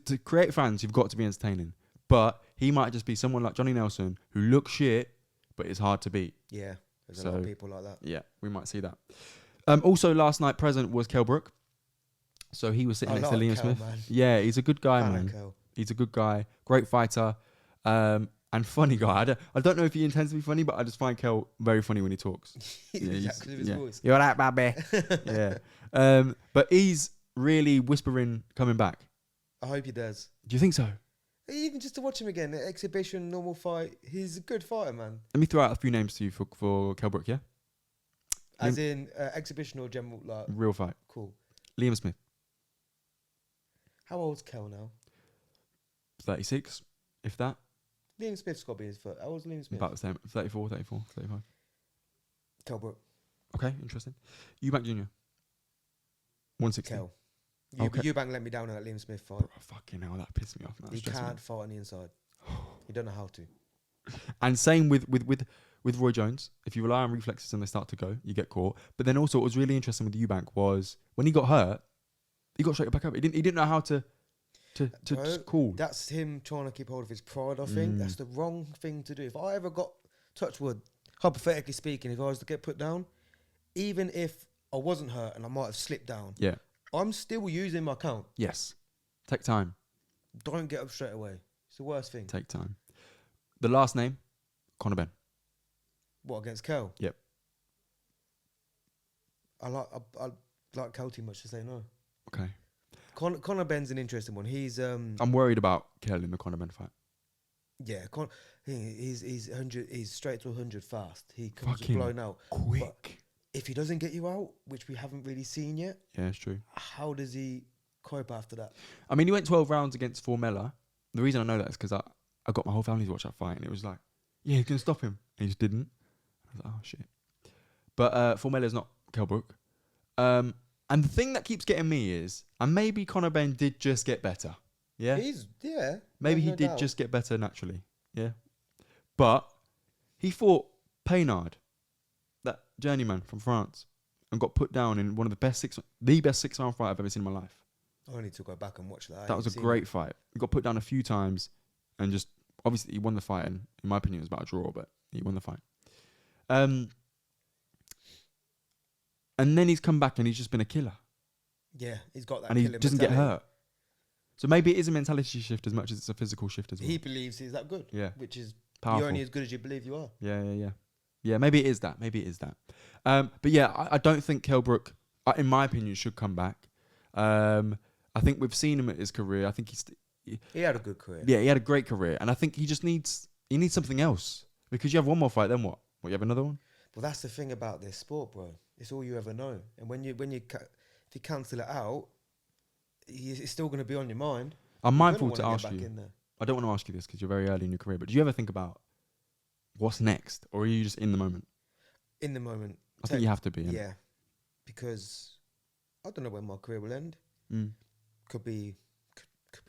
To create fans, you've got to be entertaining. But he might just be someone like Johnny Nelson who looks shit, but is hard to beat. Yeah, there's a lot of people like that. Yeah, we might see that. Also, last night present was KELL BROOK. So he was sitting next to Liam KELL, Smith. man. Yeah, he's a good guy, I man. like KELL. He's a good guy, great fighter, and funny guy. I don't know if he intends to be funny, but I just find KELL very funny when he talks. Exactly his voice. You're right, baby. Yeah. But he's really whispering coming back. I hope he does. Do you think so? Even just to watch him again, exhibition, normal fight, he's a good fighter, man. Let me throw out a few names to you for KELL BROOK, yeah? As in exhibition or general, like Real fight. cool. Liam Smith, How old's KELL now? 36, if that. Liam Smith's got to be his foot. How old's Liam Smith? About the same, 34, 35. KELL BROOK. Okay, interesting. Eubank Jr. 160. KELL. Okay. Eubank let me down in that Liam Smith fight. Bro, fucking hell, that pissed me off. Man. He can't fight on the inside. He don't know how to. And same with Roy Jones. If you rely on reflexes and they start to go, you get caught. But then also, what was really interesting with Eubank was when he got hurt, he got straight back up. He didn't know how to Bro, call. That's him trying to keep hold of his pride, I think. That's the wrong thing to do. If I ever got, touch wood, hypothetically speaking, if I was to get put down, even if I wasn't hurt and I might have slipped down, Yeah. I'm still using my count. Yes. Take time. Don't get up straight away. It's the worst thing. Take time. The last name, Conor Benn. What, against KELL? Yep. I like KELL too much to say no. Okay. Conor Benn's an interesting one. He's I'm worried about KELL in the Conor Benn fight. yeah, he's 100. He's straight to 100 fast. He comes Fucking blown out quick. But if he doesn't get you out, which we haven't really seen yet, Yeah, it's true. how does he cope after that? I mean, he went 12 rounds against Formella. The reason I know that is because I got my whole family to watch that fight, and it was like, yeah, he's going to stop him. And he just didn't. I was like, oh, shit. But Formella's not KELL BROOK. And the thing that keeps getting me is, and maybe Conor Benn did just get better. Yeah? Maybe he did just get better naturally. Yeah? But he fought Paynard, that journeyman from France, and got put down in one of the best 6-round fight I've ever seen in my life. I need to go back and watch that. That was a great fight. He got put down a few times and just, obviously he won the fight, and in my opinion it was about a draw, but he won the fight. And then he's come back and he's just been a killer. Yeah, he's got that. And he killer doesn't get mentality. hurt. So maybe it is a mentality shift as much as it's a physical shift as well. He believes he's that good. Yeah. Which is Powerful. you're only as good as you believe you are. Yeah, maybe it is that. But yeah, I don't think KELL BROOK, in my opinion, should come back. I think we've seen him at his career. I think He had a good career. Yeah, he had a great career. And I think he just needs something else. Because you have one more fight, then what? You have another one? Well, that's the thing about this sport, bro. It's all you ever know. And if you cancel it out, it's still going to be on your mind. I'm You're mindful gonna to wanna ask get back you. in there. I don't want to ask you this because you're very early in your career, but do you ever think about what's next? Or are you just in the moment? In the moment. I think you have to be. Yeah. Because I don't know when my career will end. Mm. Could be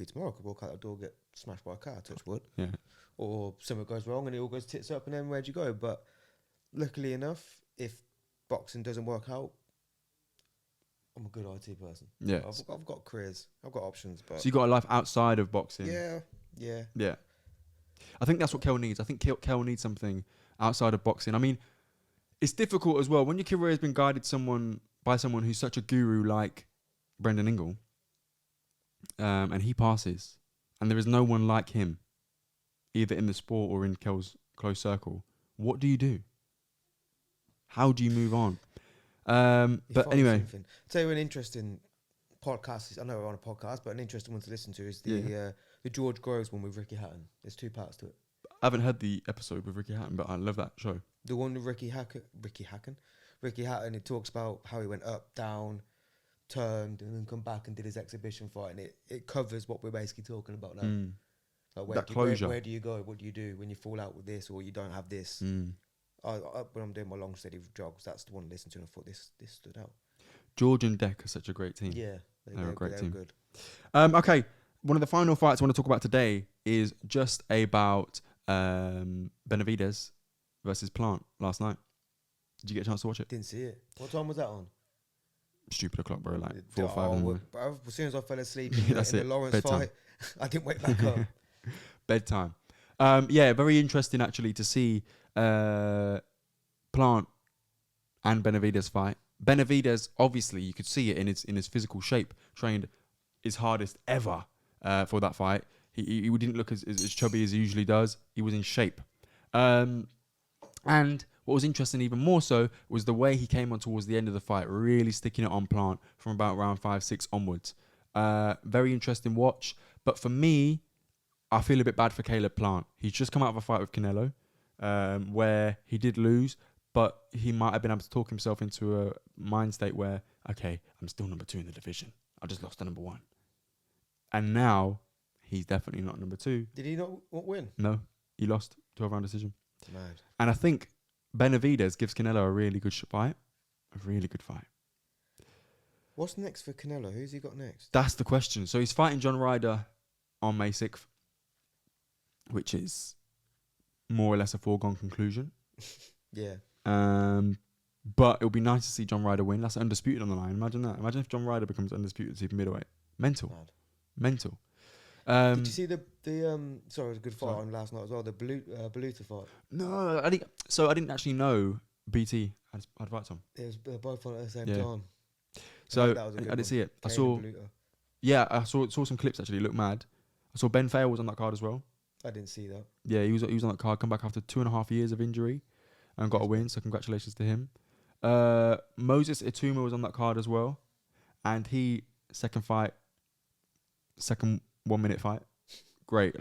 tomorrow. I could walk out the door, get smashed by a car, touch wood. Yeah. Or something goes wrong and it all goes tits up, and then where'd you go? But luckily enough, if boxing doesn't work out, I'm a good IT person. Yeah. I've got careers. I've got options. But So you got a life outside of boxing. Yeah. I think that's what KELL needs. I think KELL needs something outside of boxing. I mean, it's difficult as well when your career has been guided by someone who's such a guru like Brendan Ingle, and he passes, and there is no one like him, either in the sport or in KELL's close circle. What do you do? How do you move on? But anyway, tell you an interesting podcast. I know we're on a podcast, but an interesting one to listen to is the George Groves one with Ricky Hatton. There's 2 parts to it. I haven't heard the episode with Ricky Hatton, but I love that show. The one with Ricky Hatton. It talks about how he went up, down, turned, and then come back and did his exhibition fight, and it covers what we're basically talking about now. Like where do you go? What do you do when you fall out with this or you don't have this? When I'm doing my long steady jogs, that's the one to listen to, and I thought this stood out. George and Deck are such a great team. Yeah, they're a great team. Good. Okay, one of the final fights I want to talk about today is just about Benavidez versus Plant last night. Did you get a chance to watch it? Didn't see it. What time was that on? Stupid o'clock, bro. Like 4 or 5 in the morning. Bruv, as soon as I fell asleep Yeah, in that's the it. Lawrence Bedtime. fight, I didn't wake back up. Bedtime. Yeah, very interesting actually to see Plant and Benavidez fight. Benavidez, obviously, you could see it in his physical shape. Trained his hardest ever for that fight. He didn't look as chubby as he usually does. He was in shape. And what was interesting even more so was the way he came on towards the end of the fight, really sticking it on Plant from about round 5-6 onwards. Very interesting watch. But for me, I feel a bit bad for Caleb Plant. He's just come out of a fight with Canelo where he did lose, but he might have been able to talk himself into a mind state where, okay, I'm still number 2 in the division. I just lost to number 1. And now he's definitely not number 2. Did he not win? No, he lost 12-round decision. Mad. And I think Benavidez gives Canelo a really good fight. A really good fight. What's next for Canelo? Who's he got next? That's the question. So he's fighting John Ryder on May 6th, which is more or less a foregone conclusion. Yeah. But it'll be nice to see John Ryder win. That's undisputed on the line. Imagine that. Imagine if John Ryder becomes undisputed super middleweight. Mental. Mad. Mental. Did you see the sorry, it was a good fight Sorry. on last night as well. The Beluta fight. No, I didn't actually know BT had fights on. It was both on at the same Yeah. time. So That was a good I didn't one. see it. I Kane saw. and Beluta. Yeah, I saw some clips actually. It looked mad. I saw Ben Fair was on that card as well. I didn't see that. Yeah, he was on that card. Come back after 2.5 years of injury, and got a win. So congratulations to him. Moses Ituma was on that card as well, and he second 1-minute fight. Great.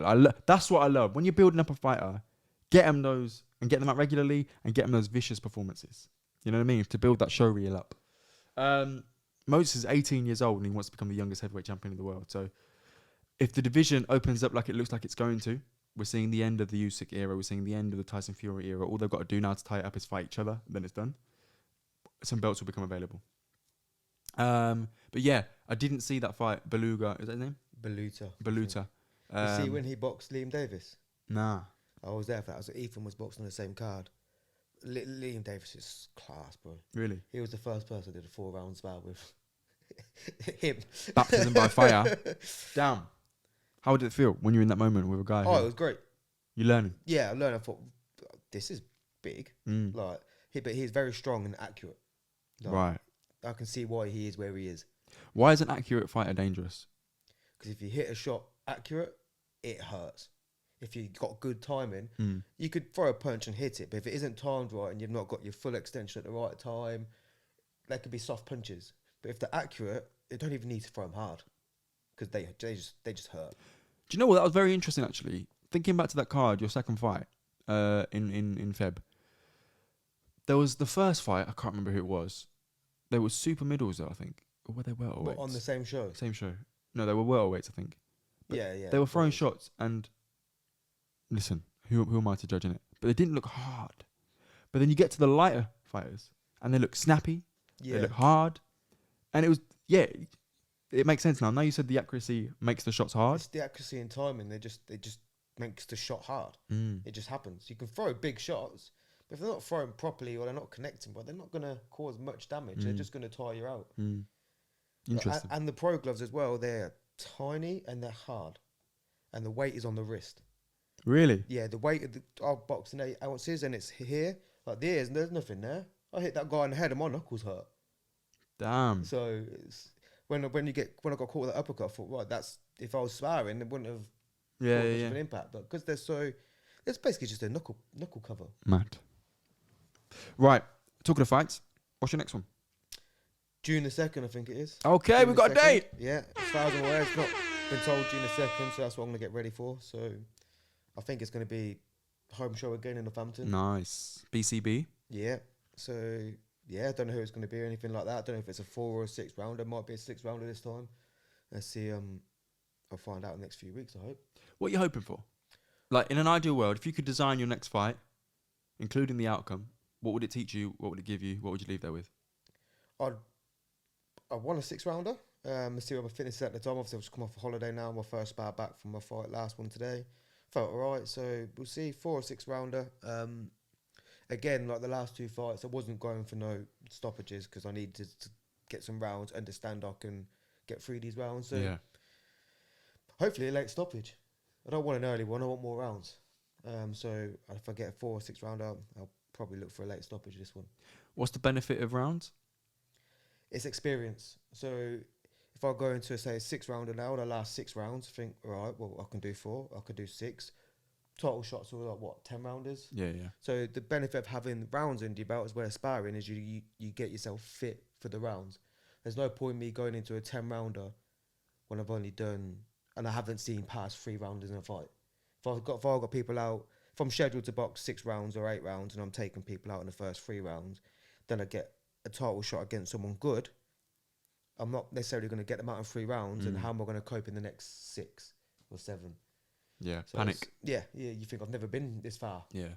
That's what I love. When you're building up a fighter, get them those and get them out regularly and get them those vicious performances. You know what I mean? To build that show reel up. Moses is 18 years old and he wants to become the youngest heavyweight champion in the world. So if the division opens up like it looks like it's going to, we're seeing the end of the USYK era. We're seeing the end of the Tyson Fury era. All they've got to do now to tie it up is fight each other. Then it's done. Some belts will become available. But yeah, I didn't see that fight. Beluga, is that his name? Beluta. You see when he boxed Liam Davis? Nah. I was there for that. Ethan was boxing on the same card. Liam Davis is class, bro. Really? He was the first person I did a 4-round spell with. Him. Baptism by fire. Damn. How did it feel when you're in that moment with a guy? Oh, it was great. You're learning. Yeah, I learned. I thought, this is big. Mm. Like, but he's very strong and accurate. Like, Right. I can see why he is where he is. Why is an accurate fighter dangerous? Because if you hit a shot accurate, it hurts. If you got good timing, you could throw a punch and hit it. But if it isn't timed right and you've not got your full extension at the right time, they could be soft punches. But if they're accurate, you don't even need to throw them hard because they just hurt. Do you know what? That was very interesting, actually. Thinking back to that card, your second fight in Feb. There was the first fight. I can't remember who it was. There was super middles, though, I think. Or were they welterweights? But on the same show. Same show. No, they were welterweights, I think. But Yeah. They were throwing shots, and listen, who am I to judge in it? But they didn't look hard. But then you get to the lighter fighters, and they look snappy. Yeah. They look hard, and it was it makes sense now. Now you said the accuracy makes the shots hard. It's the accuracy and timing. They just makes the shot hard. It just happens. You can throw big shots, but if they're not throwing properly or they're not connecting, but they're not going to cause much damage. They're just going to tire you out. Interesting. And the pro gloves as well. They're tiny and they're hard, and the weight is on the wrist. Really? Yeah, the weight of our boxing 8 ounces, and it's here like there's nothing there. I hit that guy in the head and my knuckles hurt. Damn. So it's, when I got caught with that uppercut, I thought, right, that's if I was sparring, it wouldn't have much of an impact. But because it's basically just a knuckle cover. Mad. Right. Talking of fights, what's your next one? June the 2nd, I think it is. Okay, June we've the got a 2nd. date. Yeah, as far as I'm aware, it's not been told June the 2nd, so that's what I'm going to get ready for. So I think it's going to be home show again in Northampton. Nice. BCB. Yeah. So yeah, I don't know who it's going to be or anything like that. I don't know if it's a 4 or a 6 rounder. It might be a 6 rounder this time. Let's see. I'll find out in the next few weeks, I hope. What are you hoping for? Like, in an ideal world, if you could design your next fight, including the outcome, what would it teach you? What would it give you? What would you leave there with? I won a 6 rounder. See where my fitness is at the time. Obviously, I've just come off a holiday now. My first spar back from my fight, last one today. Felt alright. So we'll see 4 or 6 rounder. Again, like the last 2 fights, I wasn't going for no stoppages because I needed to get some rounds, understand I can get through these rounds. So Yeah. hopefully a late stoppage. I don't want an early one. I want more rounds. So if I get a 4 or 6 rounder, I'll probably look for a late stoppage this one. What's the benefit of rounds? It's experience. So if I go into, say, a 6 rounder now, the last 6 rounds, think, all right, well, I can do 4, I can do 6. Total shots are like, what, 10 rounders? Yeah, yeah. So the benefit of having rounds in your belt as well as sparring is you get yourself fit for the rounds. There's no point me going into a 10 rounder when I've only done, and I haven't seen past 3 rounders in a fight. If I've got people out, if I'm scheduled to box 6 rounds or 8 rounds and I'm taking people out in the first 3 rounds, then I get a title shot against someone good. I'm not necessarily going to get them out in 3 rounds, and how am I going to cope in the next 6 or 7? Yeah, So panic. Yeah, you think I've never been this far. Yeah.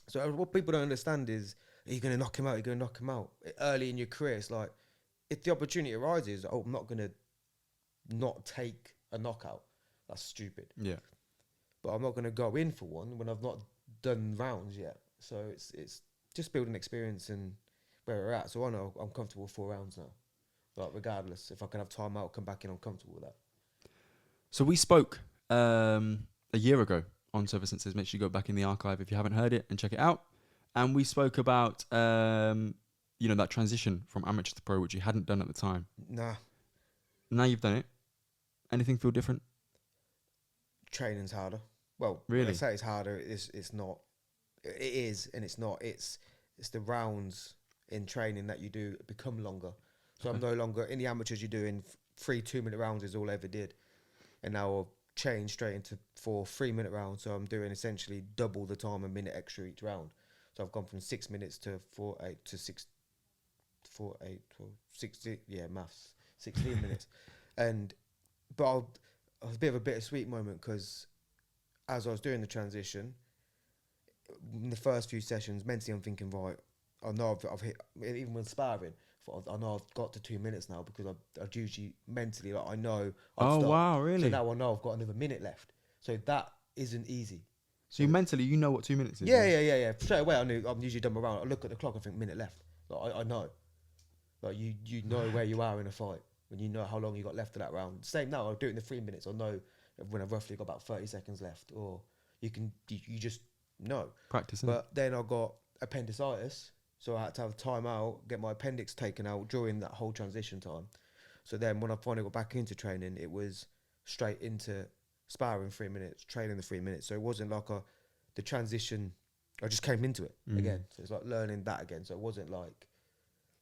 So what people don't understand is, are you going to knock him out? You're going to knock him out. Early in your career, it's like, if the opportunity arises, oh, I'm not going to not take a knockout. That's stupid. Yeah. But I'm not going to go in for one when I've not done rounds yet. So it's just building experience and where we're at. So I know I'm comfortable with 4 rounds now. But regardless, if I can have time out, come back in, I'm comfortable with that. So we spoke a year ago on SOFA SENSEI'S. Make sure you go back in the archive if you haven't heard it and check it out. And we spoke about, that transition from amateur to pro, which you hadn't done at the time. Nah. Now you've done it. Anything feel different? Training's harder. Well, really? I say it's harder. It's not. It is, and it's not. It's the rounds in training that you do become longer. So I'm no longer in the amateurs. You're doing 3 2-minute rounds is all I ever did, and now I've changed straight into 4 3-minute rounds. So I'm doing essentially double the time, a minute extra each round. So I've gone from 6 minutes to 4 8 to 6 4 8 12 16. Yeah, maths 16 minutes, but it was a bit of a bittersweet moment because as I was doing the transition, in the first few sessions, mentally I'm thinking, right, I know I've hit, even when sparring, I know I've got to 2 minutes now because I've usually mentally, like, I know I've stopped. Wow, really? So now I know I've got another minute left. So that isn't easy. So you mentally, you know what 2 minutes is? Yeah. Straight away, I knew I'm usually done my round. I look at the clock, I think minute left. Like, I know. Like you know where you are in a fight when you know how long you got left of that round. Same now, I'll do it in the 3 minutes. I'll know when I've roughly got about 30 seconds left, or you just know. Practice. But then I got appendicitis, so I had to have time out, get my appendix taken out during that whole transition time. So then when I finally got back into training, it was straight into sparring 3 minutes, training the 3 minutes. So it wasn't like the transition, I just came into it again. So it's like learning that again. So it wasn't like,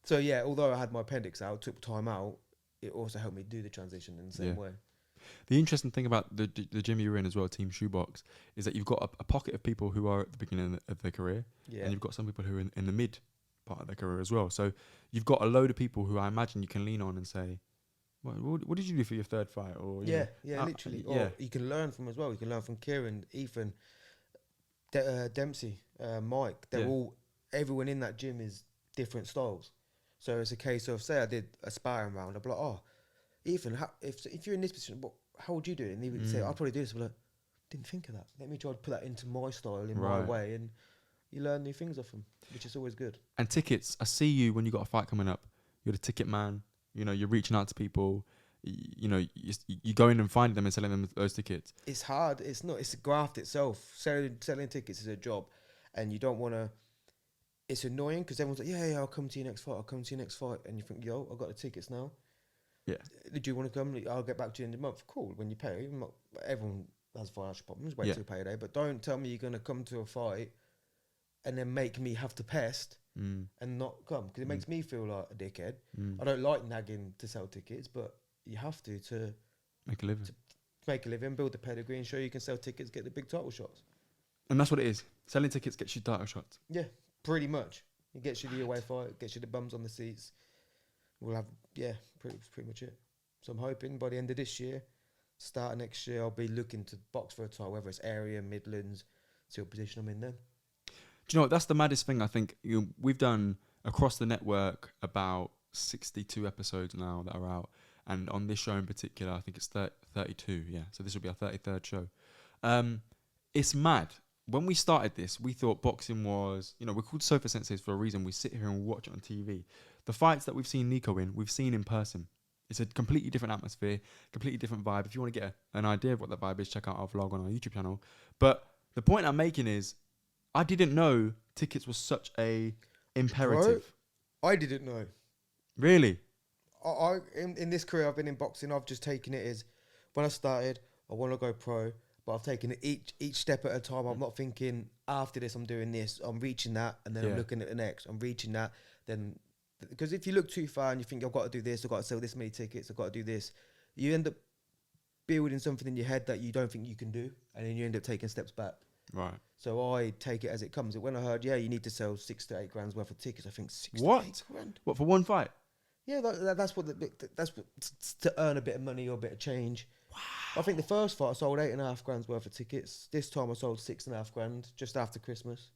so yeah, although I had my appendix out, took time out, it also helped me do the transition in the same way. The interesting thing about the gym you're in as well, Team Shoebox, is that you've got a pocket of people who are at the beginning of their career, and you've got some people who are in the mid part of their career as well. So you've got a load of people who I imagine you can lean on and say, what did you do for your 3rd fight? Or Literally. Or you can learn from as well. You can learn from Kieran, Ethan, Dempsey, Mike. Everyone in that gym is different styles. So it's a case of, say I did a sparring round, I'd be like, oh, Ethan, if you're in this position, how would you do it? And he would say, I'll probably do this. But like, didn't think of that. Let me try to put that into my style, in my way, and you learn new things off them, which is always good. And tickets, I see you when you got a fight coming up. You're the ticket man. You know, you're reaching out to people. You go in and find them and selling them those tickets. It's hard. It's not. It's a graft itself. Selling tickets is a job, and you don't want to. It's annoying because everyone's like, yeah, I'll come to your next fight. I'll come to your next fight, and you think, yo, I got the tickets now. Yeah. Do you want to come? I'll get back to you in the month. Cool. When you pay, everyone has financial problems. Wait till payday. But don't tell me you're going to come to a fight and then make me have to pest and not come, because it makes me feel like a dickhead. I don't like nagging to sell tickets, but you have to make a living. To make a living, build the pedigree, and show you can sell tickets, get the big title shots. And that's what it is. Selling tickets gets you title shots. Yeah, pretty much. It gets you the away fight, gets you the bums on the seats. We'll have, pretty much it. So I'm hoping by the end of this year, start of next year, I'll be looking to box for a title, whether it's area, Midlands, see what position I'm in then. Do you know what? That's the maddest thing, I think. We've done across the network about 62 episodes now that are out. And on this show in particular, I think it's 32, yeah. So this will be our 33rd show. it's mad. When we started this, we thought boxing was, we're called Sofa Senseis for a reason. We sit here and watch it on TV. The fights that we've seen NICO in, we've seen in person. It's a completely different atmosphere, completely different vibe. If you want to get an idea of what that vibe is, check out our vlog on our YouTube channel. But the point I'm making is, I didn't know tickets was such a imperative. Bro, I didn't know. Really? In this career I've been in boxing, I've just taken it as, when I started, I want to go pro, but I've taken it each step at a time. I'm not thinking, after this I'm doing this, I'm reaching that, and then I'm looking at the next, I'm reaching that, then... Because if you look too far and you think, I've got to do this, I've got to sell this many tickets, I've got to do this, you end up building something in your head that you don't think you can do, and then you end up taking steps back. Right. So I take it as it comes. When I heard, you need to sell 6 to 8 grand's worth of tickets, I think 6 what? to 8 grand. What, for one fight? Yeah, that's what to earn a bit of money or a bit of change. Wow. I think the first fight I sold 8.5 grand's worth of tickets. This time I sold 6.5 grand just after Christmas.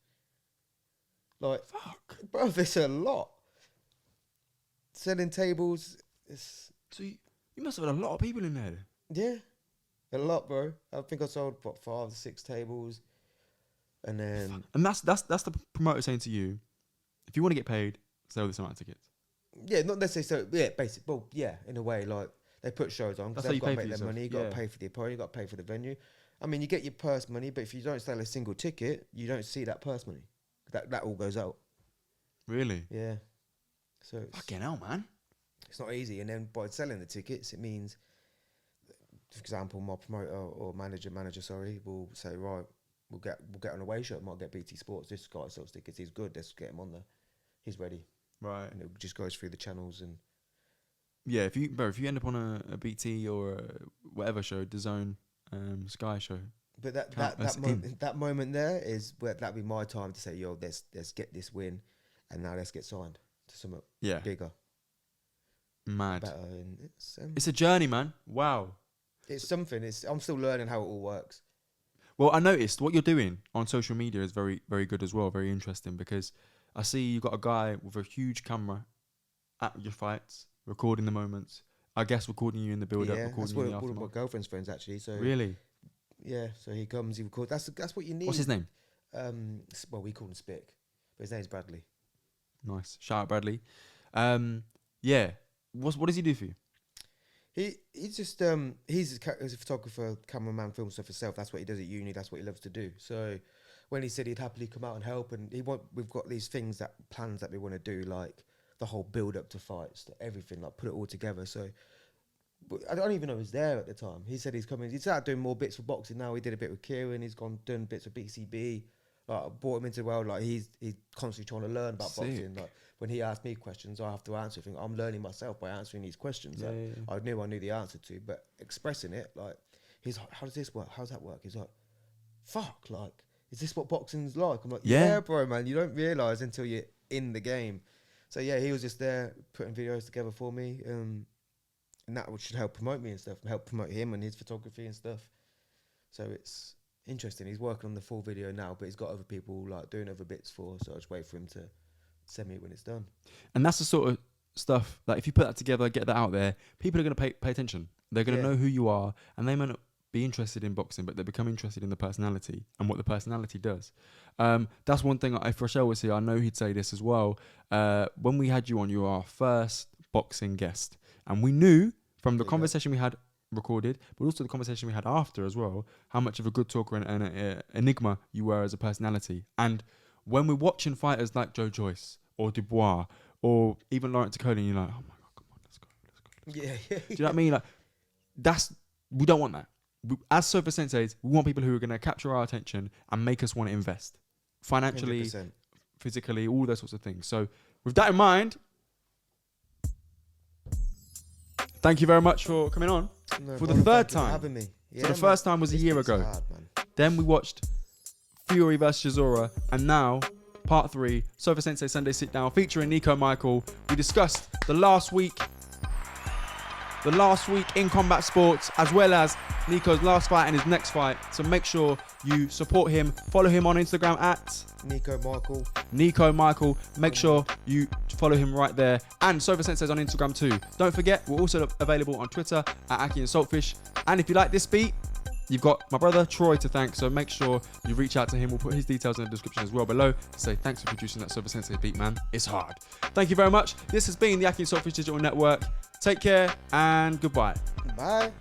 Like, fuck, bro, there's a lot. Selling tables, so you must have had a lot of people in there. Yeah, a lot, bro. I think I sold 5 or 6 tables, and then that's the promoter saying to you, if you want to get paid, sell this amount of tickets. Yeah, not necessarily. So, yeah, basic. Well, yeah, in a way, like they put shows on because they've got to make their money. You got to pay for the opponent. You got to pay for the venue. I mean, you get your purse money, but if you don't sell a single ticket, you don't see that purse money. That all goes out. Really? Yeah. So fucking hell, man. It's not easy. And then by selling the tickets, it means, for example, my promoter or manager, will say, right, we'll get an away shirt. Might get BT Sports. This guy sells tickets. He's good. Let's get him on there. He's ready. Right. And it just goes through the channels and. Yeah, if you end up on a BT or a whatever show, DAZN, Sky show. But that moment there is where that'd be my time to say, yo, let's get this win, and now let's get signed to something bigger. Mad. Better. And it's a journey, man. Wow. It's something. I'm still learning how it all works. Well, I noticed what you're doing on social media is very, very good as well. Very interesting, because I see you got a guy with a huge camera at your fights, recording the moments. I guess recording you in the build-up, recording that's you in the one of aftermath. my girlfriend's friends actually. So really, yeah. So he comes, he records. That's what you need. What's his name? Well, we call him Spick, but his name's Bradley. Nice. Shout out Bradley. Yeah. What does he do for you? He's just he's a photographer, cameraman, film stuff himself. That's what he does at uni. That's what he loves to do. So when he said he'd happily come out and help, and we've got these plans that we want to do, like the whole build up to fights, everything, like put it all together. So I don't even know he was there at the time. He said he's coming. He's started doing more bits for boxing now. He did a bit with Kieran. He's done bits with BCB. Like, I brought him into the world. Like he's constantly trying to learn about boxing. Like when he asks me questions, I have to answer. I'm learning myself by answering these questions. I knew the answer to, but expressing it, like he's like, how does this work? How does that work? He's like, fuck, like, is this what boxing's like? I'm like, yeah, bro, man. You don't realise until you're in the game. So yeah, he was just there putting videos together for me, and that should help promote me and stuff, help promote him and his photography and stuff. So it's interesting. He's working on the full video now, but he's got other people like doing other bits so I'll just wait for him to send me when it's done. And that's the sort of stuff, like if you put that together, get that out there, people are going to pay attention. They're going to know who you are, and they might not be interested in boxing, but they become interested in the personality and what the personality does. That's one thing. If Rochelle was here, I know he'd say this as well. When we had you on, you were our first boxing guest, and we knew from the conversation we had recorded, but also the conversation we had after as well, how much of a good talker and an enigma you were as a personality. And when we're watching fighters like Joe Joyce or Dubois or even Lawrence Okolie, you're like, oh my God, come on, let's go. Yeah. Do you know what I mean? Like, we don't want that. As Sofa Senseis, we want people who are going to capture our attention and make us want to invest financially, 100%. Physically, all those sorts of things. So with that in mind, thank you very much for coming on for the third time. Having me. Yeah, so the first time was a year ago. Hard, then we watched Fury vs Chisora, and now part 3, Sofa Sensei Sunday Sit Down, featuring Nico Michael. We discussed the last week in combat sports, as well as Nico's last fight and his next fight. So make sure you support him. Follow him on Instagram at Nico Michael. Make sure you follow him right there. And Sofa Senseis on Instagram too. Don't forget, we're also available on Twitter at akhi&saltfish. And if you like this beat, You've got my brother Troy to thank, so make sure you reach out to him. We'll put his details in the description as well below. Say thanks for producing that SOFA Sensei beat, man. It's hard. Thank you very much. This has been the Akhi&saltfish Digital Network. Take care and goodbye. Bye.